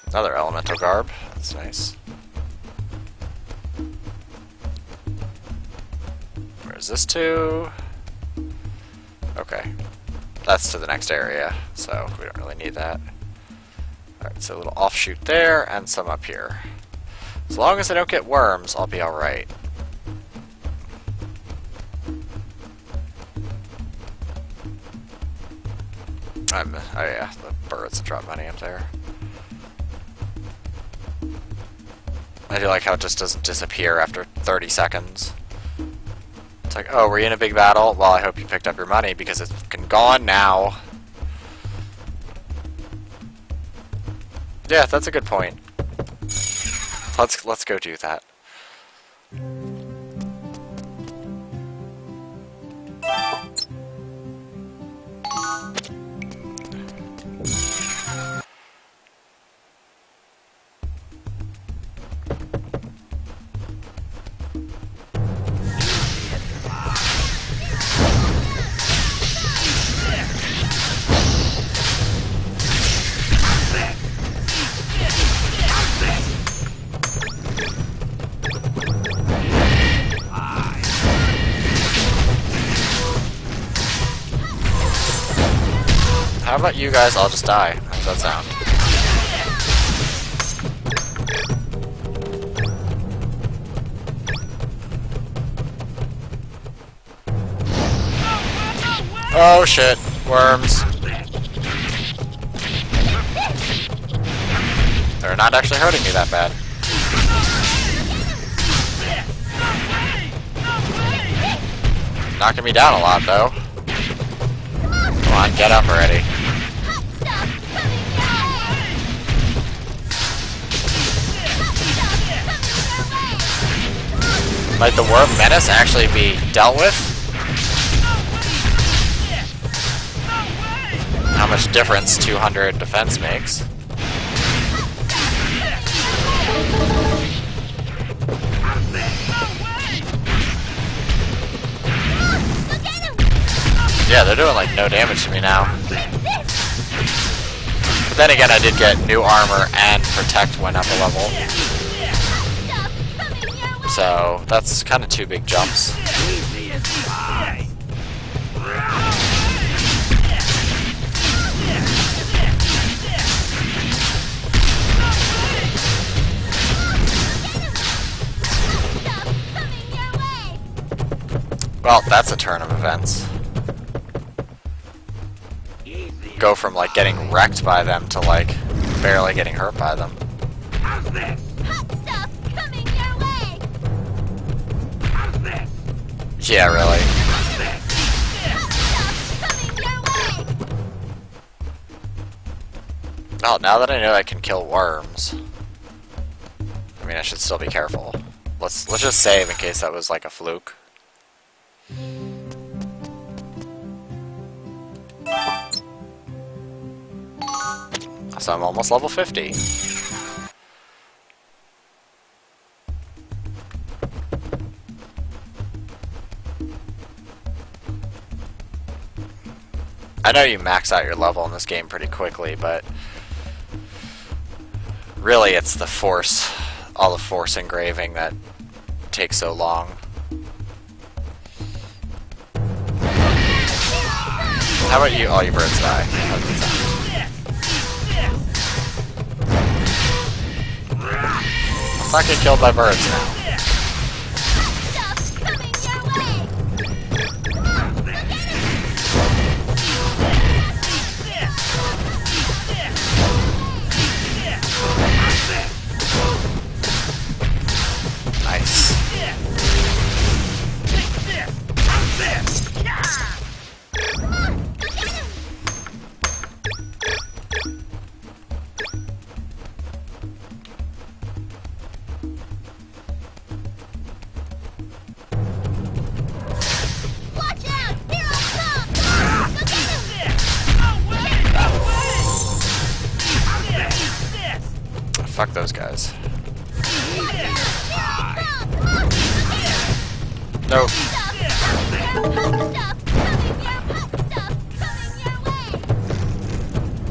Another elemental garb. That's nice. Where's this to? Okay. That's to the next area, so we don't really need that. Alright, so a little offshoot there, and some up here. As long as I don't get worms, I'll be alright. Oh yeah, the birds that drop money up there. I do like how it just doesn't disappear after 30 seconds. It's like, oh, were you in a big battle? Well, I hope you picked up your money because it's fucking gone now. Yeah, that's a good point. Let's go do that. How about you guys all just die? How does that sound? Oh shit, worms. They're not actually hurting me that bad. Knocking me down a lot though. Come on, get up already. Might the worm menace actually be dealt with? How much difference 200 defense makes? Yeah, they're doing like no damage to me now. But then again, I did get new armor and protect went up a level. So that's kind of two big jumps. Well, that's a turn of events. Go from like getting wrecked by them to like barely getting hurt by them. Hot stuff coming your way. Yeah, really. Well, now that I know I can kill worms, I mean I should still be careful. Let's just save in case that was like a fluke. So I'm almost level 50. I know you max out your level in this game pretty quickly, but really it's the force, all the force engraving that takes so long. How about you? All you birds die. How does it sound? Let's not get killed by birds now. Nice. Fuck those guys. Nope.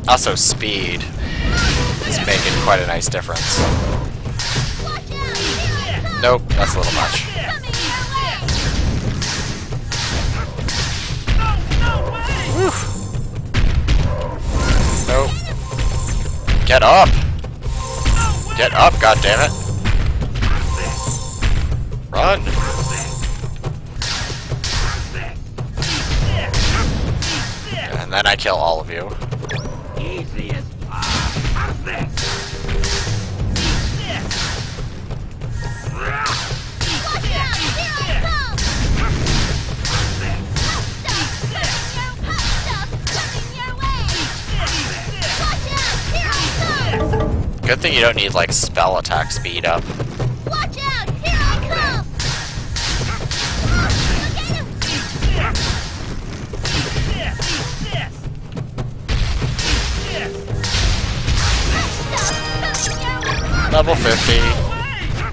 Also, speed is making quite a nice difference. Nope, that's a little much. Whew. Nope. Get up! Get up, goddammit! Run! And then I kill all of you. Good thing you don't need like spell attack speed up. Watch out! Here I come! Level 50.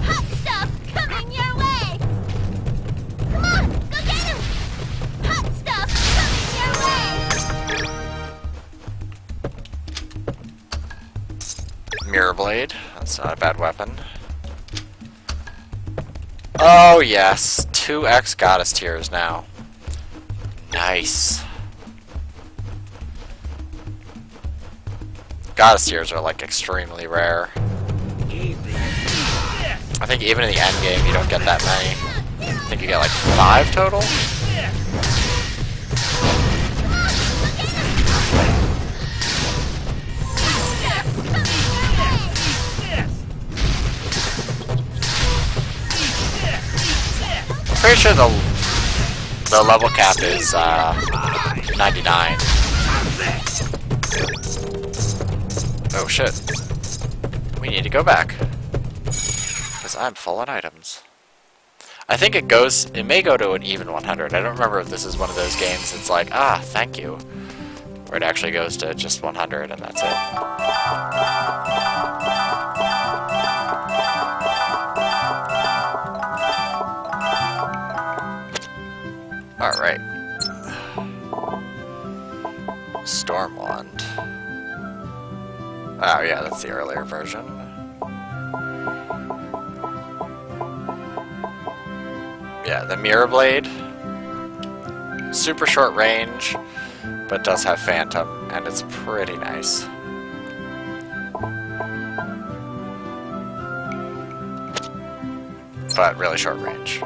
Hot stuff coming your way! Come on, go get him! Hot stuff coming your way! Mirror Blade. That's not a bad weapon. Oh yes, 2x Goddess Tears now. Nice. goddess tears are like extremely rare. I think even in the end game you don't get that many. I think you get like 5 total. Pretty sure the level cap is 99. Oh shit. We need to go back. Because I'm full on items. I think it may go to an even 100. I don't remember if this is one of those games it's like, ah, thank you. Or it actually goes to just 100 and that's it. Alright. Storm Wand. Oh yeah, that's the earlier version. Yeah, the Mirror Blade. Super short range, but does have Phantom, and it's pretty nice. But really short range.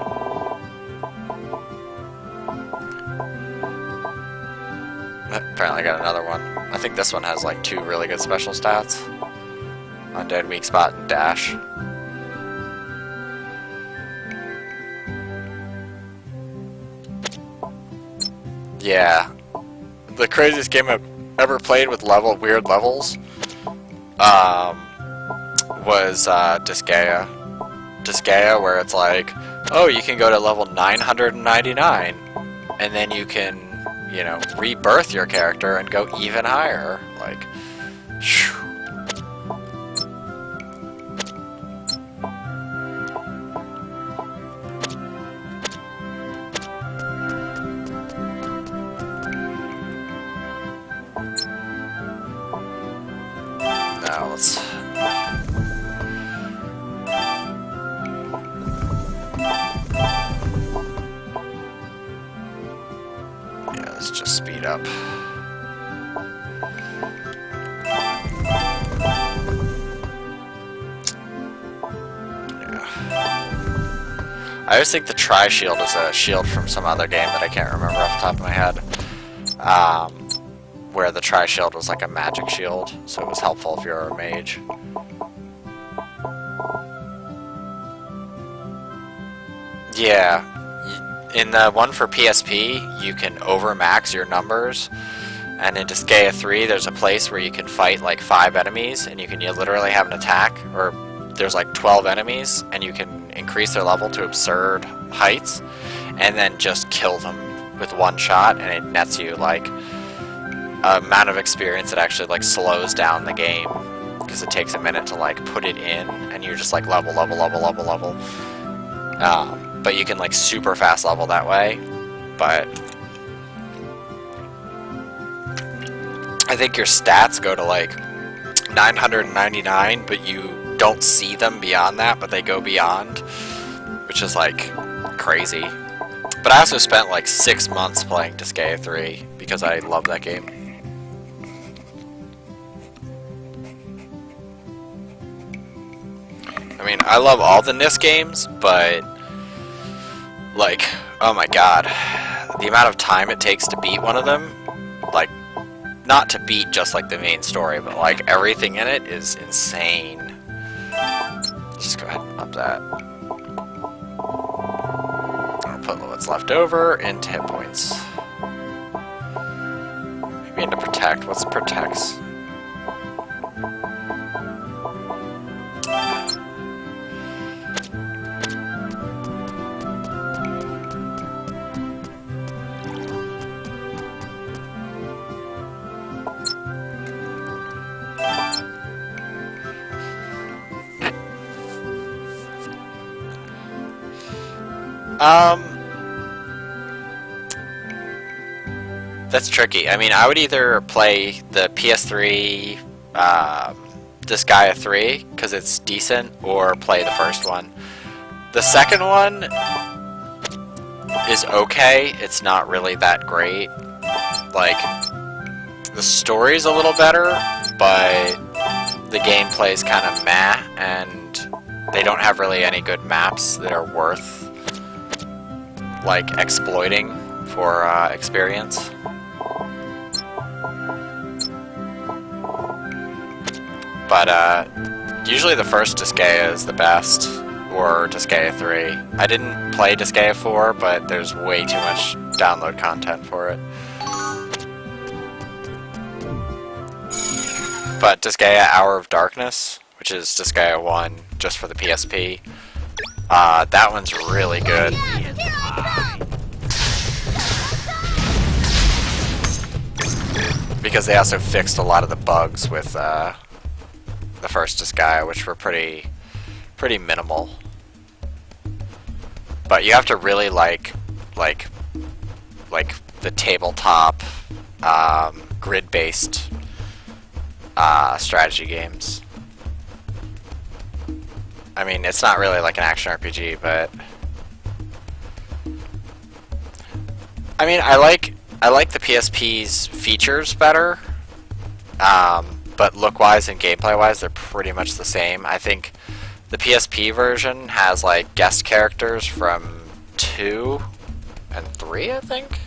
Apparently I got another one. I think this one has like 2 really good special stats. Undead, Weak Spot, and Dash. Yeah. The craziest game I've ever played with weird levels was Disgaea. Disgaea, where it's like, oh, you can go to level 999 and then you can, you know, rebirth your character and go even higher. Like, shoo. Now let's... Yeah, let's just speed up. Yeah. I always think the Tri-Shield is a shield from some other game that I can't remember off the top of my head. Where the Tri-Shield was like a magic shield, so it was helpful if you're a mage. Yeah, in the one for PSP, you can overmax your numbers, and in Disgaea 3, there's a place where you can fight like 5 enemies, and you literally have an attack, or there's like 12 enemies, and you can increase their level to absurd heights, and then just kill them with one shot, and it nets you like amount of experience that actually like slows down the game because it takes a minute to like put it in and you're just like level. But you can like super fast level that way. But I think your stats go to like 999, but you don't see them beyond that, but they go beyond, which is like crazy. But I also spent like 6 months playing Disgaea 3 because I love that game. I mean, I love all the NIS games, but, like, oh my god, the amount of time it takes to beat one of them, like, not to beat just, like, the main story, but, like, everything in it is insane. Just go ahead and up that. I'll put what's left over into hit points. Maybe into protect. What's protects? That's tricky. I mean, I would either play the PS3 Disgaea 3 because it's decent, or play the first one. The second one is okay. It's not really that great. Like, the story's a little better, but the gameplay is kind of meh, and they don't have really any good maps that are worth like exploiting for experience. But usually the first Disgaea is the best, or Disgaea 3. I didn't play Disgaea 4, but there's way too much download content for it. But Disgaea Hour of Darkness, which is Disgaea 1 just for the PSP, that one's really good. Because they also fixed a lot of the bugs with the first Disgaea, which were pretty minimal. But you have to really like the tabletop grid-based strategy games. I mean, it's not really like an action RPG, but I mean, I like the PSP's features better, but look-wise and gameplay-wise, they're pretty much the same. I think the PSP version has like guest characters from 2 and 3, I think.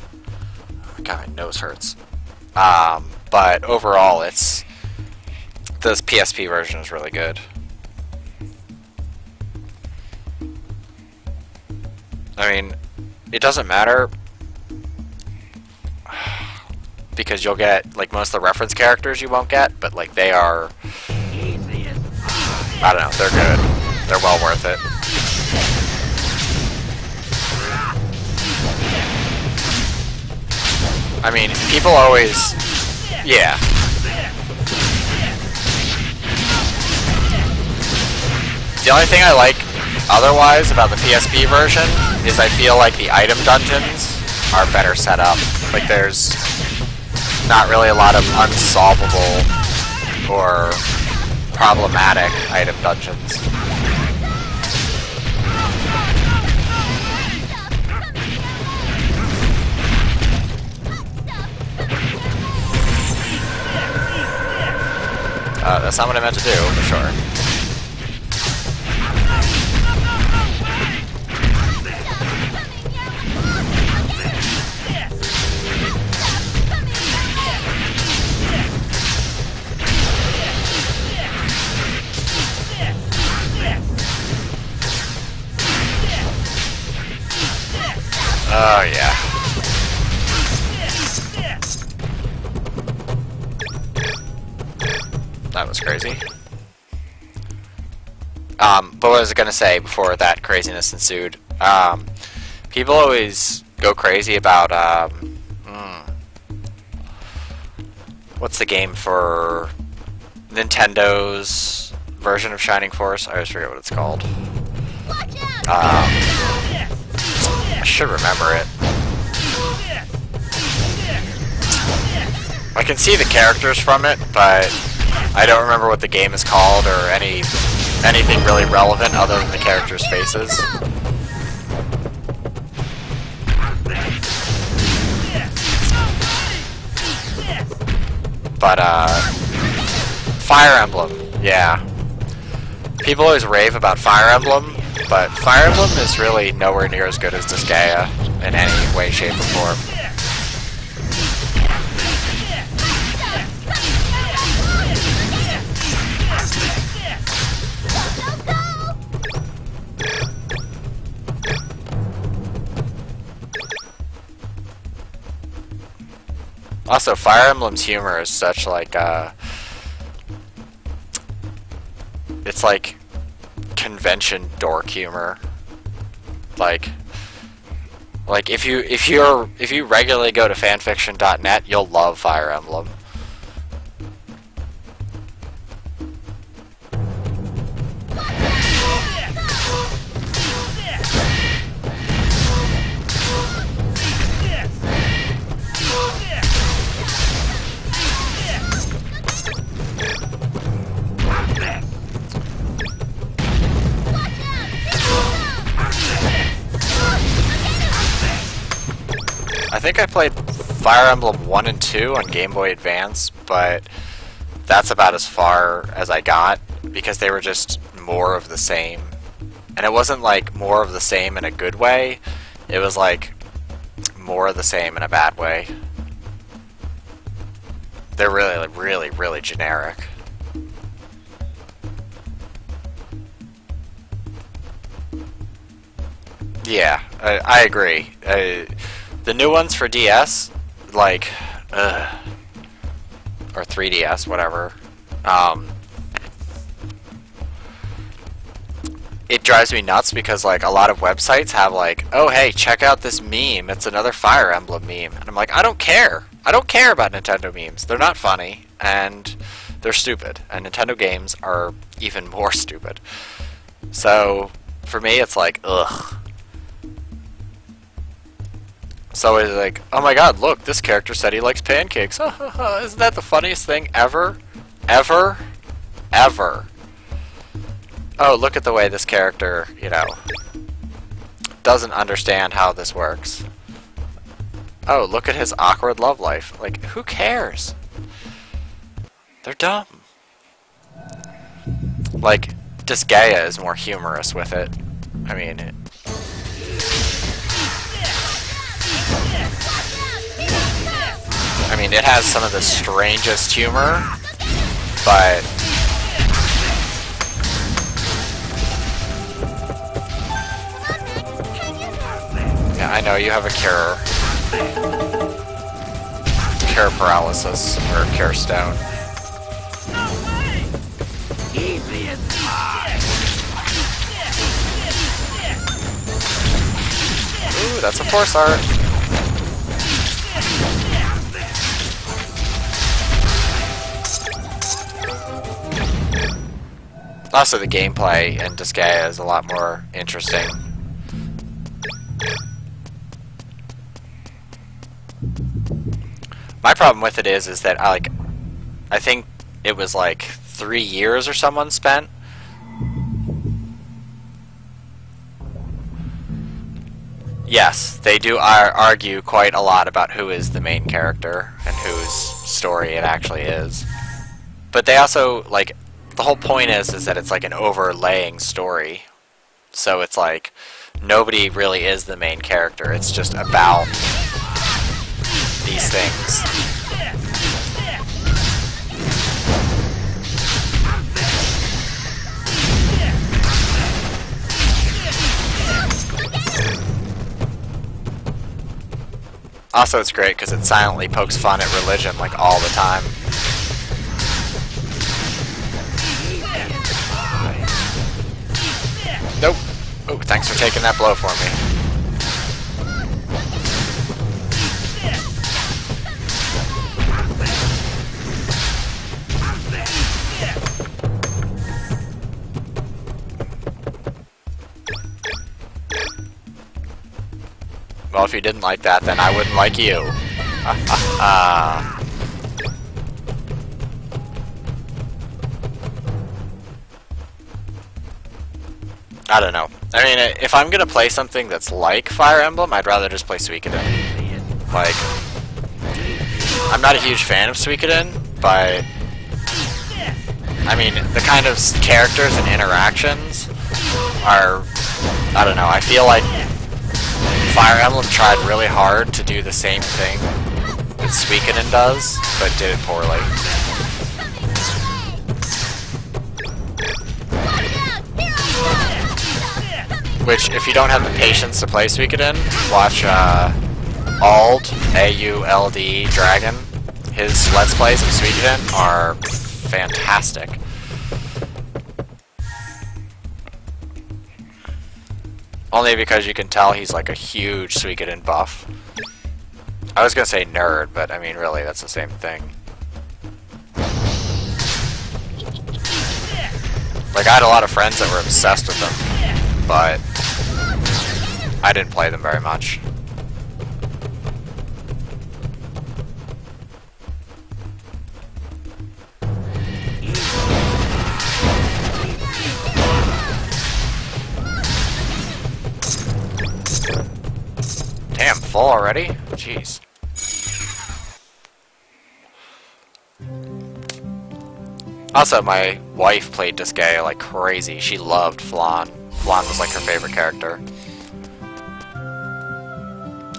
Oh God, my nose hurts. But overall, this PSP version is really good. I mean, it doesn't matter because you'll get like most of the reference characters you won't get, but like they are, I don't know, they're good. They're well worth it. I mean, people always, yeah. The only thing I like otherwise about the PSP version is I feel like the item dungeons are better set up. Like there's not really a lot of unsolvable or problematic item dungeons. That's not what I meant to do, for sure. Oh, yeah. That was crazy. But what was I going to say before that craziness ensued? People always go crazy about, what's the game for Nintendo's version of Shining Force? I always forget what it's called. I should remember it. I can see the characters from it, but I don't remember what the game is called or anything really relevant other than the characters' faces. But Fire Emblem, yeah. People always rave about Fire Emblem, but Fire Emblem is really nowhere near as good as Disgaea in any way, shape, or form. Also, Fire Emblem's humor is such like it's like convention dork humor. Like if you regularly go to fanfiction.net, you'll love Fire Emblem. I think I played Fire Emblem 1 and 2 on Game Boy Advance, but that's about as far as I got, because they were just more of the same. And it wasn't like more of the same in a good way, it was like more of the same in a bad way. They're really, really, really generic. Yeah, I agree. The new ones for DS, like, or 3DS, whatever, it drives me nuts because, like, a lot of websites have, like, oh, hey, check out this meme. It's another Fire Emblem meme. And I'm like, I don't care. I don't care about Nintendo memes. They're not funny, and they're stupid. And Nintendo games are even more stupid. So, for me, it's like, ugh. So it's like, oh my god, look, this character said he likes pancakes. Isn't that the funniest thing ever? Ever? Ever. Oh, look at the way this character, you know, doesn't understand how this works. Oh, look at his awkward love life. Like, who cares? They're dumb. Like, Disgaea is more humorous with it. I mean, it has some of the strangest humor, but yeah, I know you have a cure paralysis or cure stone. Ooh, that's a force art. Also, the gameplay in Disgaea is a lot more interesting. My problem with it is that I think it was like 3 years or someone spent. Yes, they do argue quite a lot about who is the main character and whose story it actually is. But they also, like, the whole point is that it's like an overlaying story. So it's like, nobody really is the main character, it's just about these things. Also, it's great because it silently pokes fun at religion, like, all the time. Nope. Oh, thanks for taking that blow for me. Well, if you didn't like that, then I wouldn't like you. I don't know. I mean, if I'm gonna play something that's like Fire Emblem, I'd rather just play Suikoden. Like, I'm not a huge fan of Suikoden, but I mean, the kind of characters and interactions are, I don't know, I feel like Fire Emblem tried really hard to do the same thing that Suikoden does, but did it poorly. Which, if you don't have the patience to play Suikoden, watch Auld, A-U-L-D, Dragon. His Let's Plays of Suikoden are fantastic. Only because you can tell he's like a huge Suikoden buff. I was gonna say nerd, but I mean, really, that's the same thing. Like, I had a lot of friends that were obsessed with them, but I didn't play them very much. Damn, full already? Jeez. Also, my wife played Disgaea like crazy. She loved Flan. Flan was like her favorite character.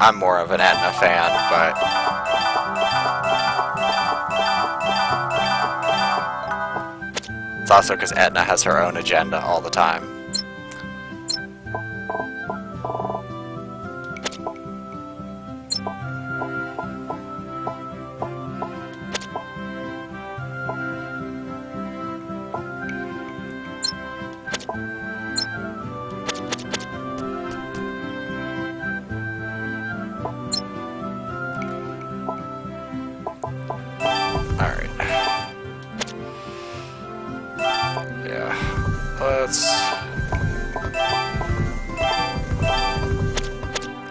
I'm more of an Etna fan, but... it's also because Etna has her own agenda all the time. Alright. Yeah. Let's...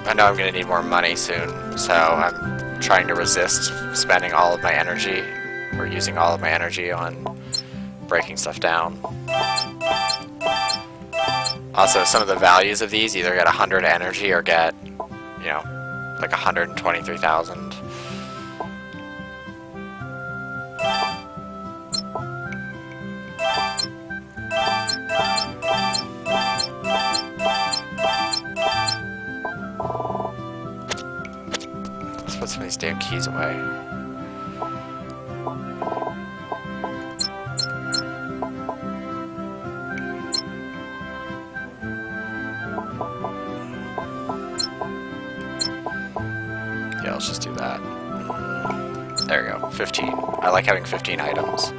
I know I'm gonna need more money soon, so I'm trying to resist spending all of my energy, or using all of my energy on breaking stuff down. Also, some of the values of these either get 100 energy or get, you know, like 123,000. Let's put some of these damn keys away. Yeah, let's just do that. There we go, 15. I like having 15 items.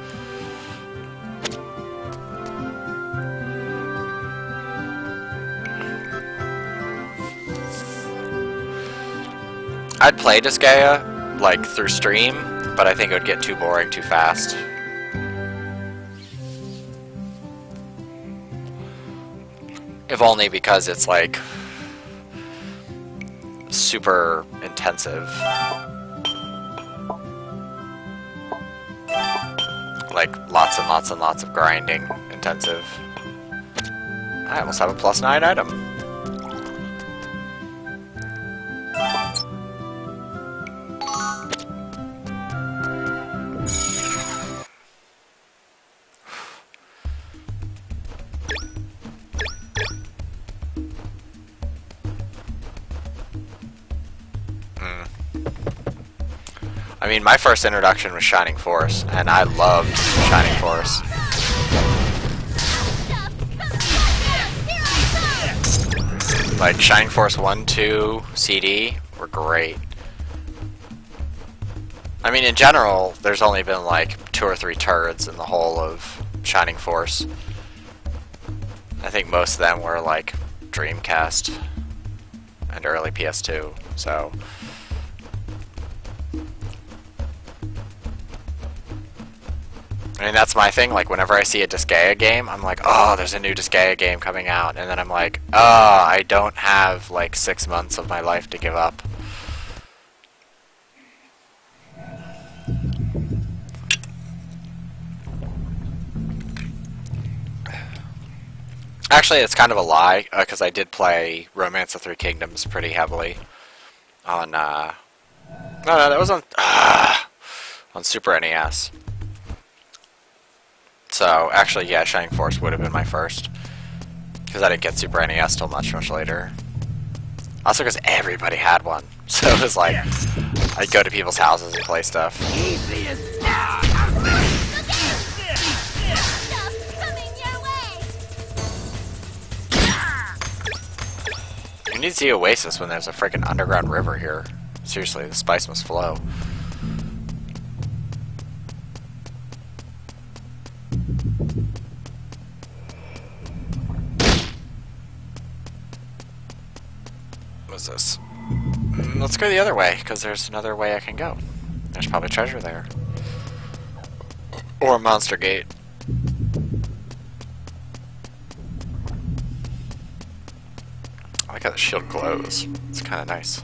I'd play Disgaea, like, through stream, but I think it would get too boring too fast. If only because it's, like, super intensive. Like, lots and lots and lots of grinding intensive. I almost have a +9 item. I mean, my first introduction was Shining Force, and I loved Shining Force. Like, Shining Force 1, 2, CD were great. I mean, in general, there's only been like 2 or 3 turrets in the whole of Shining Force. I think most of them were like Dreamcast and early PS2, so... I mean, that's my thing, like, whenever I see a Disgaea game, I'm like, oh, there's a new Disgaea game coming out, and then I'm like, oh, I don't have, like, 6 months of my life to give up. Actually, it's kind of a lie, because I did play Romance of Three Kingdoms pretty heavily on, no, that was on Super NES. So, actually, yeah, Shining Force would have been my first. Because I didn't get Super NES till much, much later. Also because everybody had one. So it was like, I'd go to people's houses and play stuff. You need to see Oasis when there's a freaking underground river here. Seriously, the spice must flow. What's this? Let's go the other way, because there's another way I can go. There's probably treasure there. Or Monster Gate. I like how the shield glows. It's kind of nice.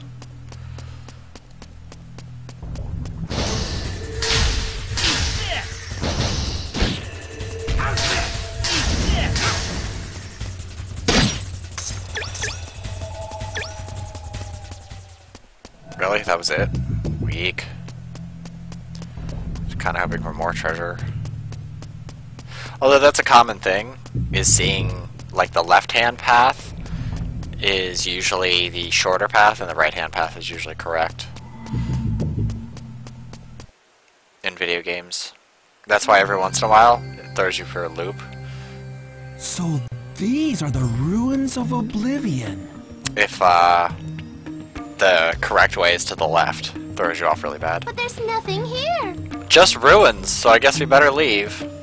Really? That was it? Weak. Just kind of hoping for more treasure. Although that's a common thing, is seeing like the left-hand path is usually the shorter path and the right-hand path is usually correct in video games. That's why every once in a while it throws you for a loop. So these are the ruins of Oblivion. If the correct way is to the left, throws you off really bad. But there's nothing here. Just ruins, so I guess we better leave.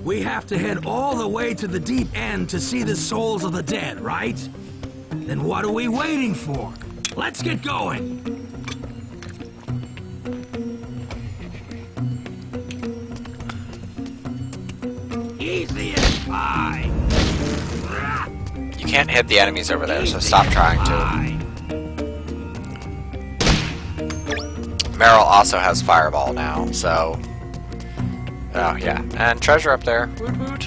We have to head all the way to the deep end to see the souls of the dead, right? Then what are we waiting for? Let's get going! Easy as pie! You can't hit the enemies over there, so stop trying to. Meryl also has Fireball now, so... Oh, yeah. And treasure up there. Woot woot.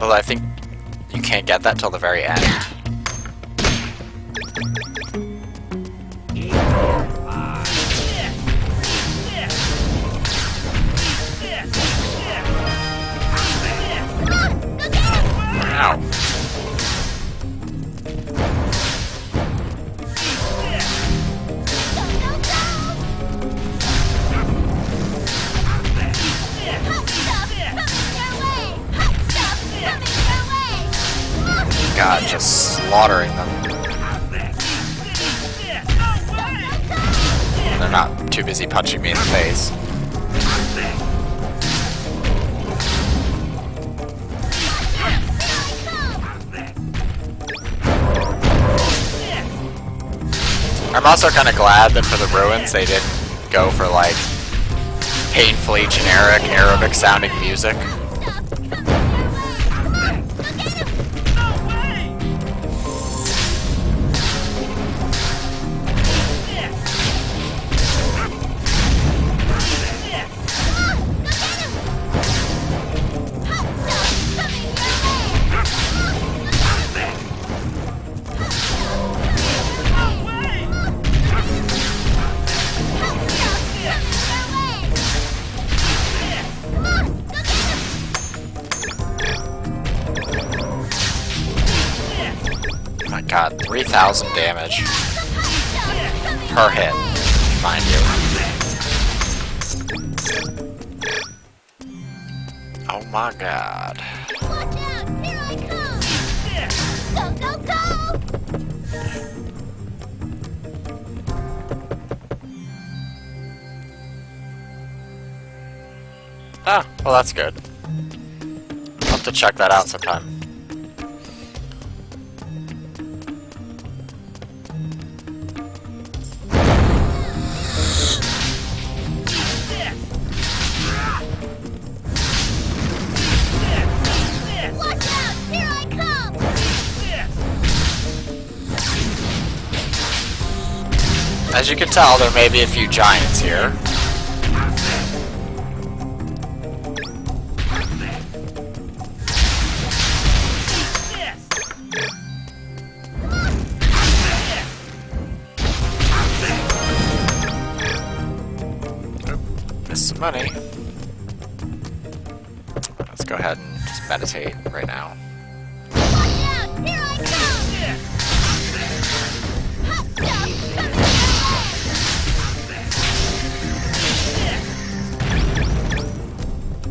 Although I think you can't get that till the very end. Ow. God, just slaughtering them. They're not too busy punching me in the face. I'm also kind of glad that for the ruins they didn't go for like painfully generic Arabic sounding music. God, 3,000 damage per hit, mind you. Oh my God. Watch out! Here I come! Go, go, go! Ah, well that's good. I'll have to check that out sometime. Watch out! Here I come! As you can tell, there may be a few giants here. Missed some money. Let's go ahead and just meditate right now. Watch out! Here I come!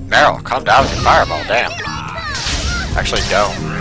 Meryl, calm down with your fireball, damn. Actually, don't.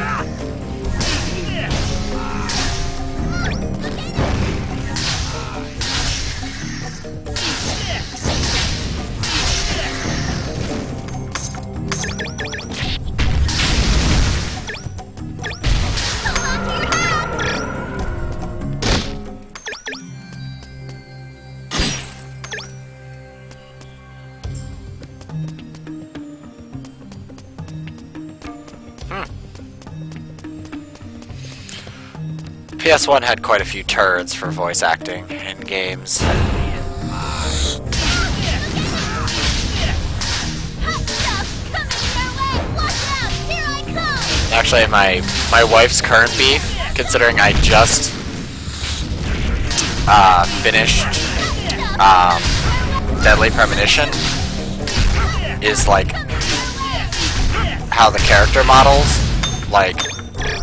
PS1 had quite a few turds for voice acting in games. Actually, my wife's current beef, considering I just finished Deadly Premonition, is like how the character models, like,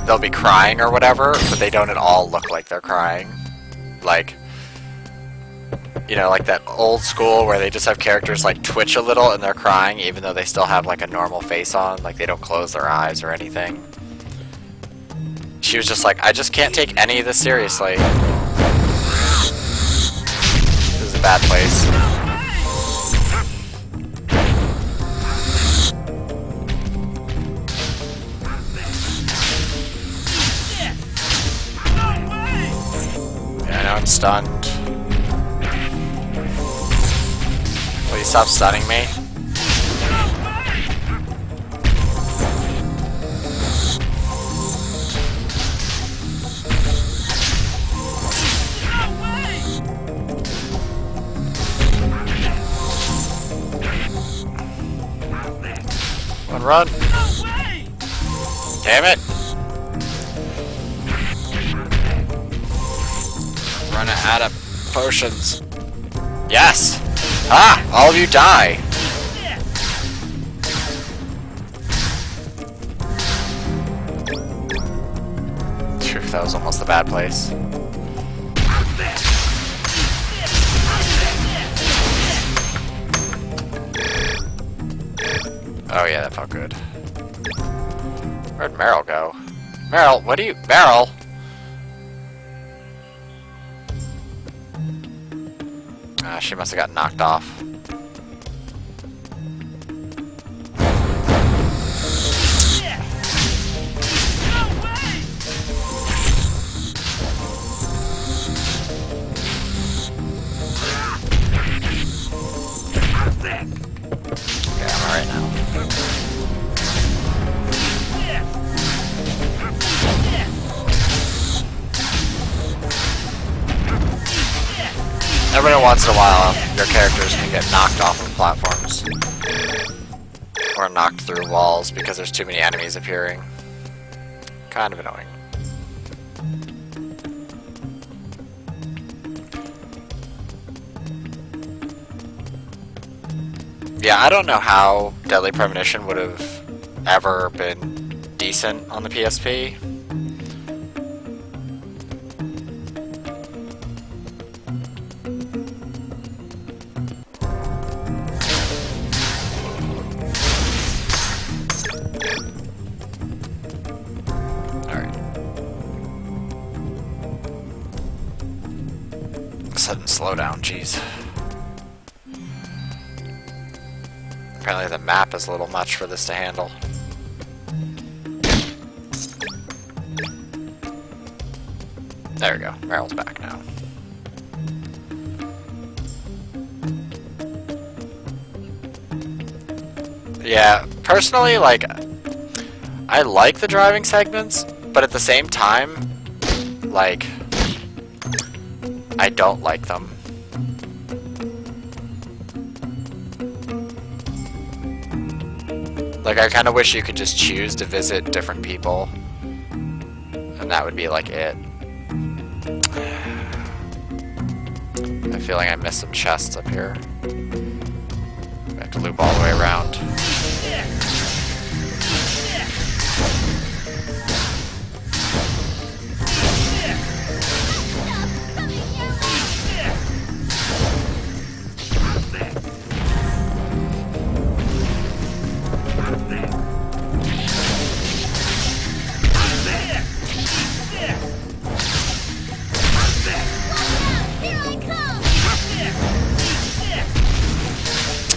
they'll be crying or whatever, but they don't at all look like they're crying. Like, you know, like that old school where they just have characters like twitch a little and they're crying even though they still have like a normal face on, like they don't close their eyes or anything. She was just like, I just can't take any of this seriously. This is a bad place. Yeah, I know I'm stunned. Will you stop stunning me? Run! Damn it! Running out of potions. Yes! Ah! All of you die! Phew, that was almost the bad place. Oh yeah, that felt good. Where'd Meryl go? Meryl, what do you... Meryl! Ah, she must have got knocked off. Okay, I'm alright now. Every once in a while, your characters can get knocked off of platforms. Or knocked through walls because there's too many enemies appearing. Kind of annoying. Yeah, I don't know how Deadly Premonition would have ever been decent on the PSP. Sudden slowdown, jeez. Apparently the map is a little much for this to handle. There we go. Meryl's back now. Yeah, personally, like, I like the driving segments, but at the same time, like, I don't like them. Like, I kind of wish you could just choose to visit different people, and that would be like it. I feel like I missed some chests up here. I have to loop all the way around.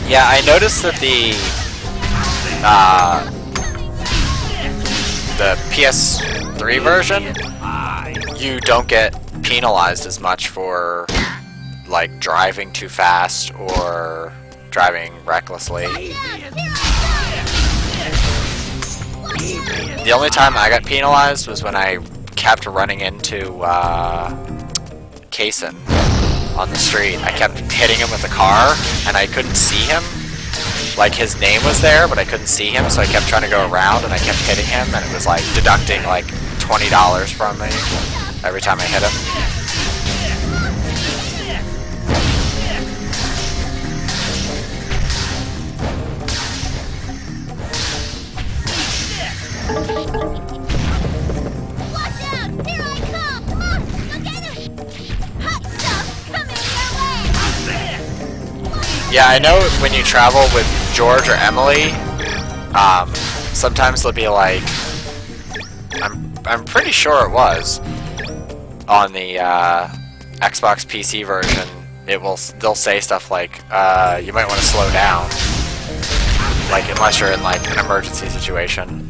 Yeah, I noticed that the PS3 version, you don't get penalized as much for, like, driving too fast or driving recklessly. The only time I got penalized was when I kept running into Kaysen on the street. I kept hitting him with the car, and I couldn't see him. Like, his name was there, but I couldn't see him, so I kept trying to go around, and I kept hitting him, and it was, like, deducting, like, $20 from me every time I hit him. Watch out! Here I come! Come on! Go get him! Hot stuff coming your way! Yeah, I know when you travel with George or Emily, sometimes they'll be like, I'm pretty sure it was on the Xbox PC version. They'll say stuff like, you might want to slow down, like unless you're in like an emergency situation.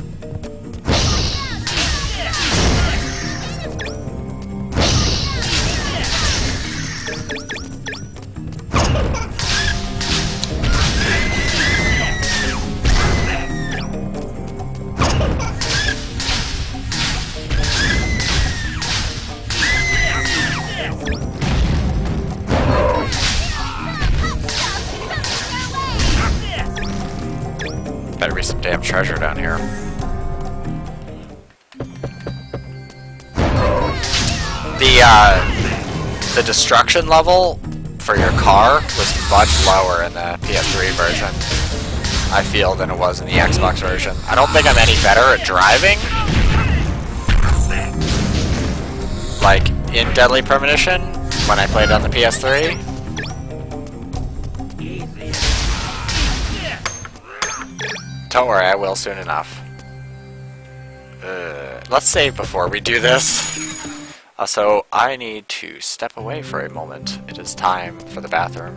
Better be some damn treasure down here. The destruction level for your car was much lower in the PS3 version, I feel, than it was in the Xbox version. I don't think I'm any better at driving, like in Deadly Premonition when I played on the PS3. Don't worry, I will soon enough. Let's save before we do this. So I need to step away for a moment. It is time for the bathroom.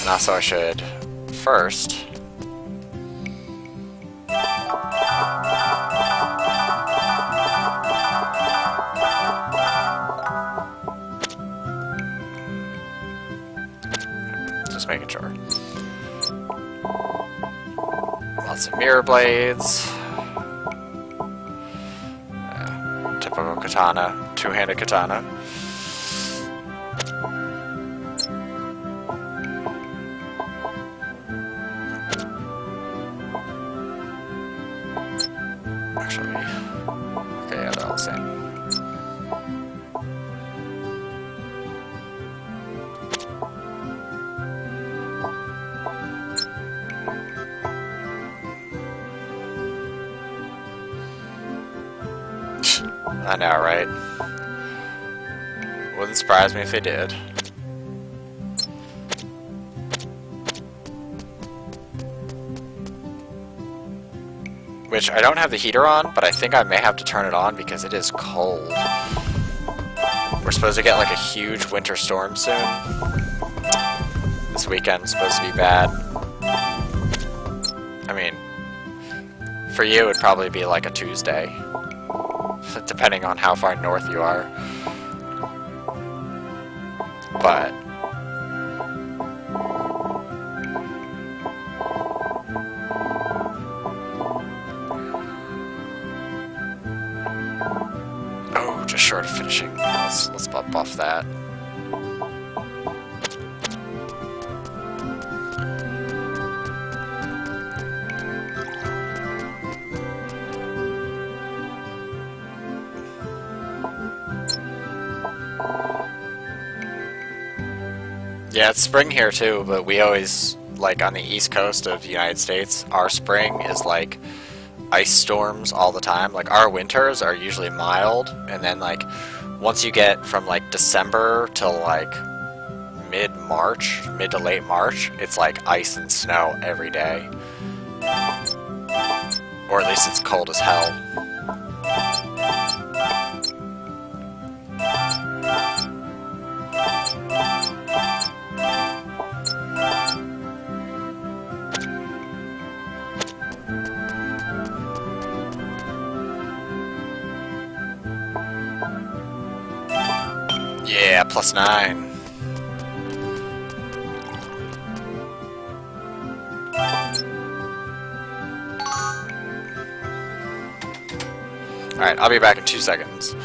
And also I should first... just making sure. Lots of mirror blades. Typical katana, two-handed katana. Actually, okay, yeah, they're all the same. I know, right? Wouldn't surprise me if they did. Which, I don't have the heater on, but I think I may have to turn it on because it is cold. We're supposed to get like a huge winter storm soon. This weekend's supposed to be bad. I mean, for you it'd probably be like a Tuesday. Depending on how far north you are. But oh, just short of finishing. Let's buff that. Yeah, it's spring here too, but we always, like on the east coast of the United States, our spring is like ice storms all the time. Like our winters are usually mild, and then like once you get from like December till like mid-March, mid to late March, it's like ice and snow every day. Or at least it's cold as hell. Yeah, +9. Alright, I'll be back in 2 seconds.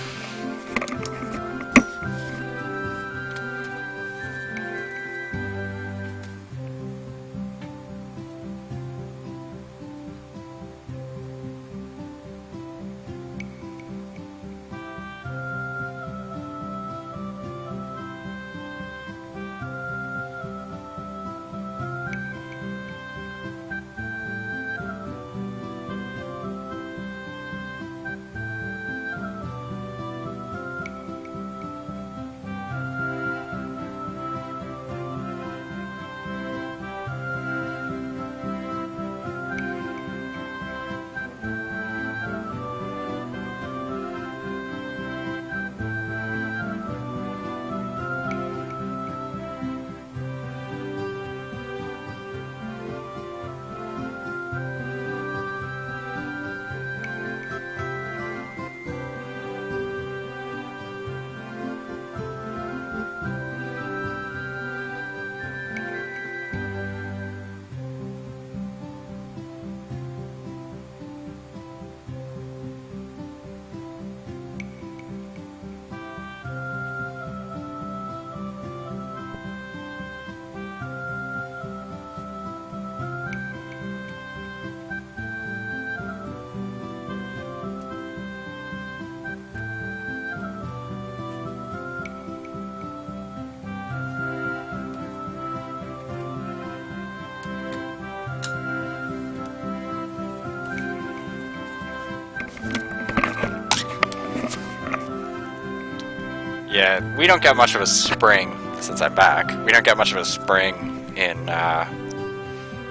Yeah, we don't get much of a spring since I'm back. We don't get much of a spring in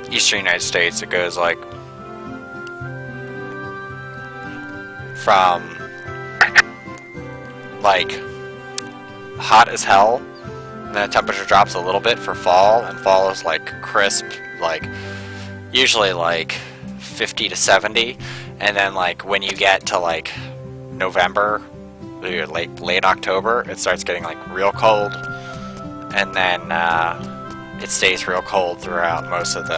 eastern United States. It goes like from like hot as hell, and then the temperature drops a little bit for fall, and fall is like crisp, like usually like 50 to 70, and then like when you get to like November, late October, it starts getting like real cold, and then it stays real cold throughout most of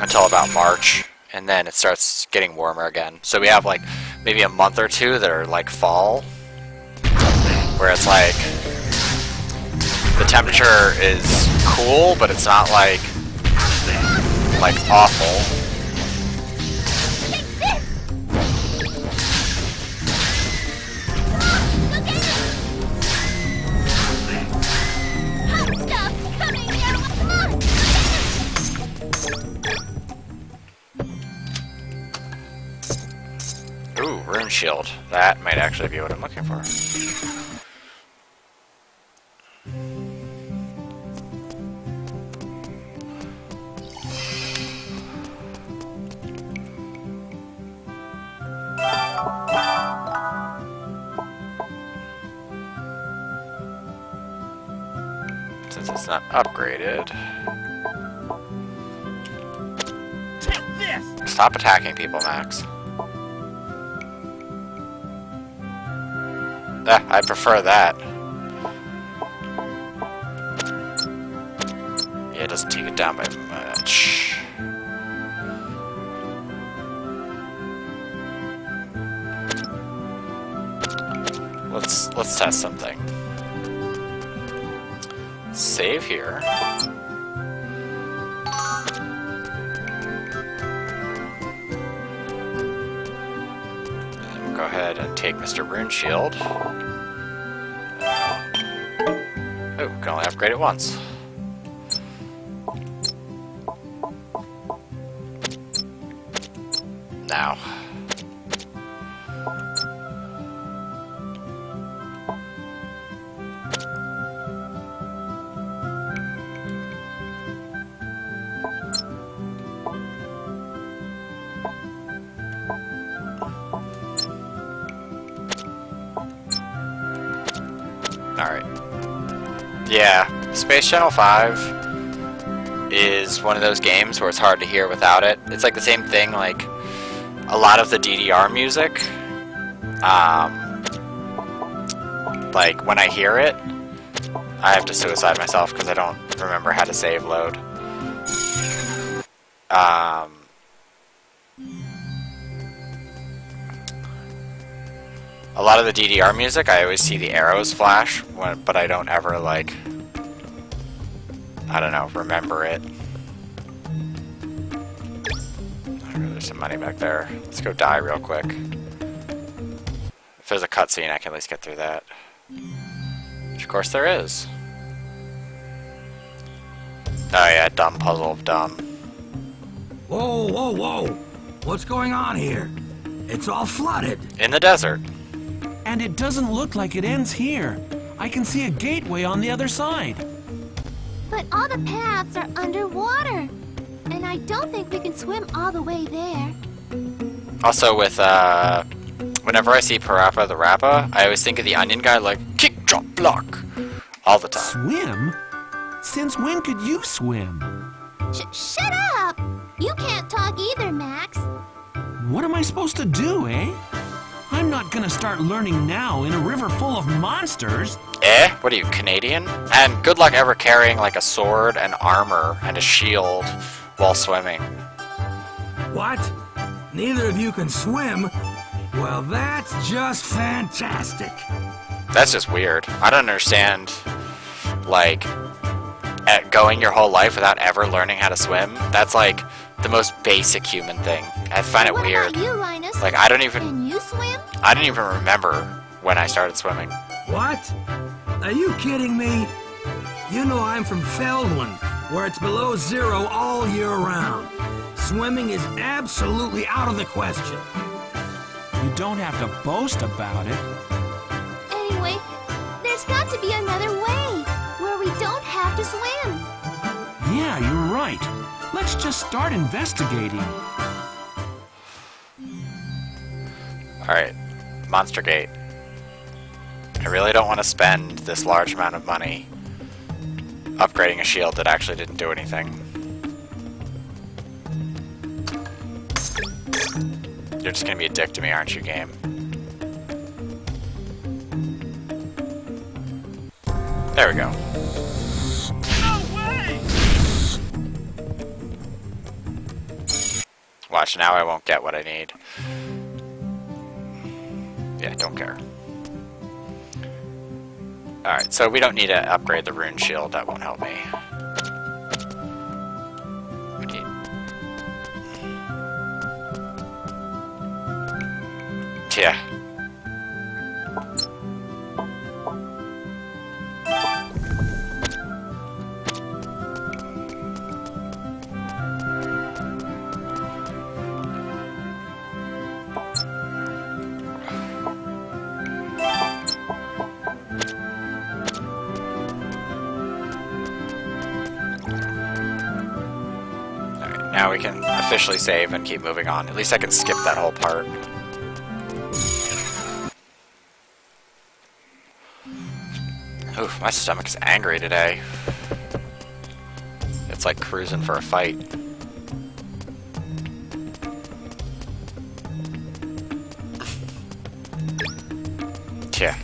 until about March, and then it starts getting warmer again. So we have like maybe a month or two that are like fall, where it's like the temperature is cool, but it's not like awful. Ooh, Rune Shield. That might actually be what I'm looking for. Since it's not upgraded. Stop attacking people, Max. I prefer that. Yeah, it doesn't take it down by much. Let's test something. Save here. And we'll go ahead and take Mr. Rune Shield. Oh, can only upgrade it once. Now. Alright. Yeah, Space Channel 5 is one of those games where it's hard to hear without it. It's like the same thing, like a lot of the DDR music, like when I hear it, I have to suicide myself because I don't remember how to save load. A lot of the DDR music, I always see the arrows flash, but I don't ever, like, I don't know, remember it. There's some money back there. Let's go die real quick. If there's a cutscene, I can at least get through that. Which, of course, there is. Oh yeah, dumb puzzle of dumb. Whoa, whoa, whoa! What's going on here? It's all flooded. In the desert. And it doesn't look like it ends here. I can see a gateway on the other side. But all the paths are underwater. And I don't think we can swim all the way there. Also with, whenever I see Parappa the Rappa, I always think of the Onion guy like, kick, drop, block, all the time. Swim? Since when could you swim? Shut up! You can't talk either, Max. What am I supposed to do, eh? I'm not gonna start learning now in a river full of monsters. Eh? What are you, Canadian? And good luck ever carrying like a sword and armor and a shield while swimming. What? Neither of you can swim? Well, that's just fantastic. That's just weird. I don't understand, like, going your whole life without ever learning how to swim. That's like the most basic human thing. I find it weird. What about you, Linus? Like, I don't even remember when I started swimming. What? Are you kidding me? You know I'm from Feldland, where it's below zero all year round. Swimming is absolutely out of the question. You don't have to boast about it. Anyway, anyway. There's got to be another way, where we don't have to swim. Yeah, you're right. Let's just start investigating. Alright, Monster Gate. I really don't want to spend this large amount of money upgrading a shield that actually didn't do anything. You're just gonna be a dick to me, aren't you, game? There we go. No way! Watch, now I won't get what I need. Yeah, don't care. Alright, so we don't need to upgrade the rune shield, that won't help me. We need... Yeah. Now we can officially save and keep moving on. At least I can skip that whole part. Oof, my stomach is angry today. It's like cruising for a fight. Yeah.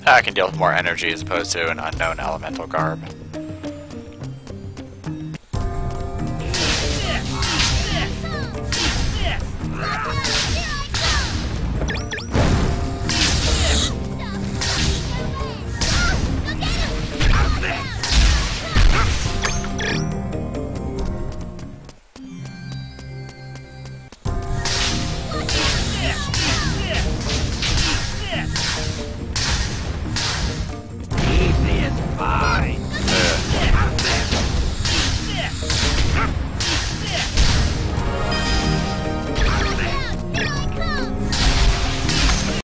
I can deal with more energy as opposed to an unknown elemental garb.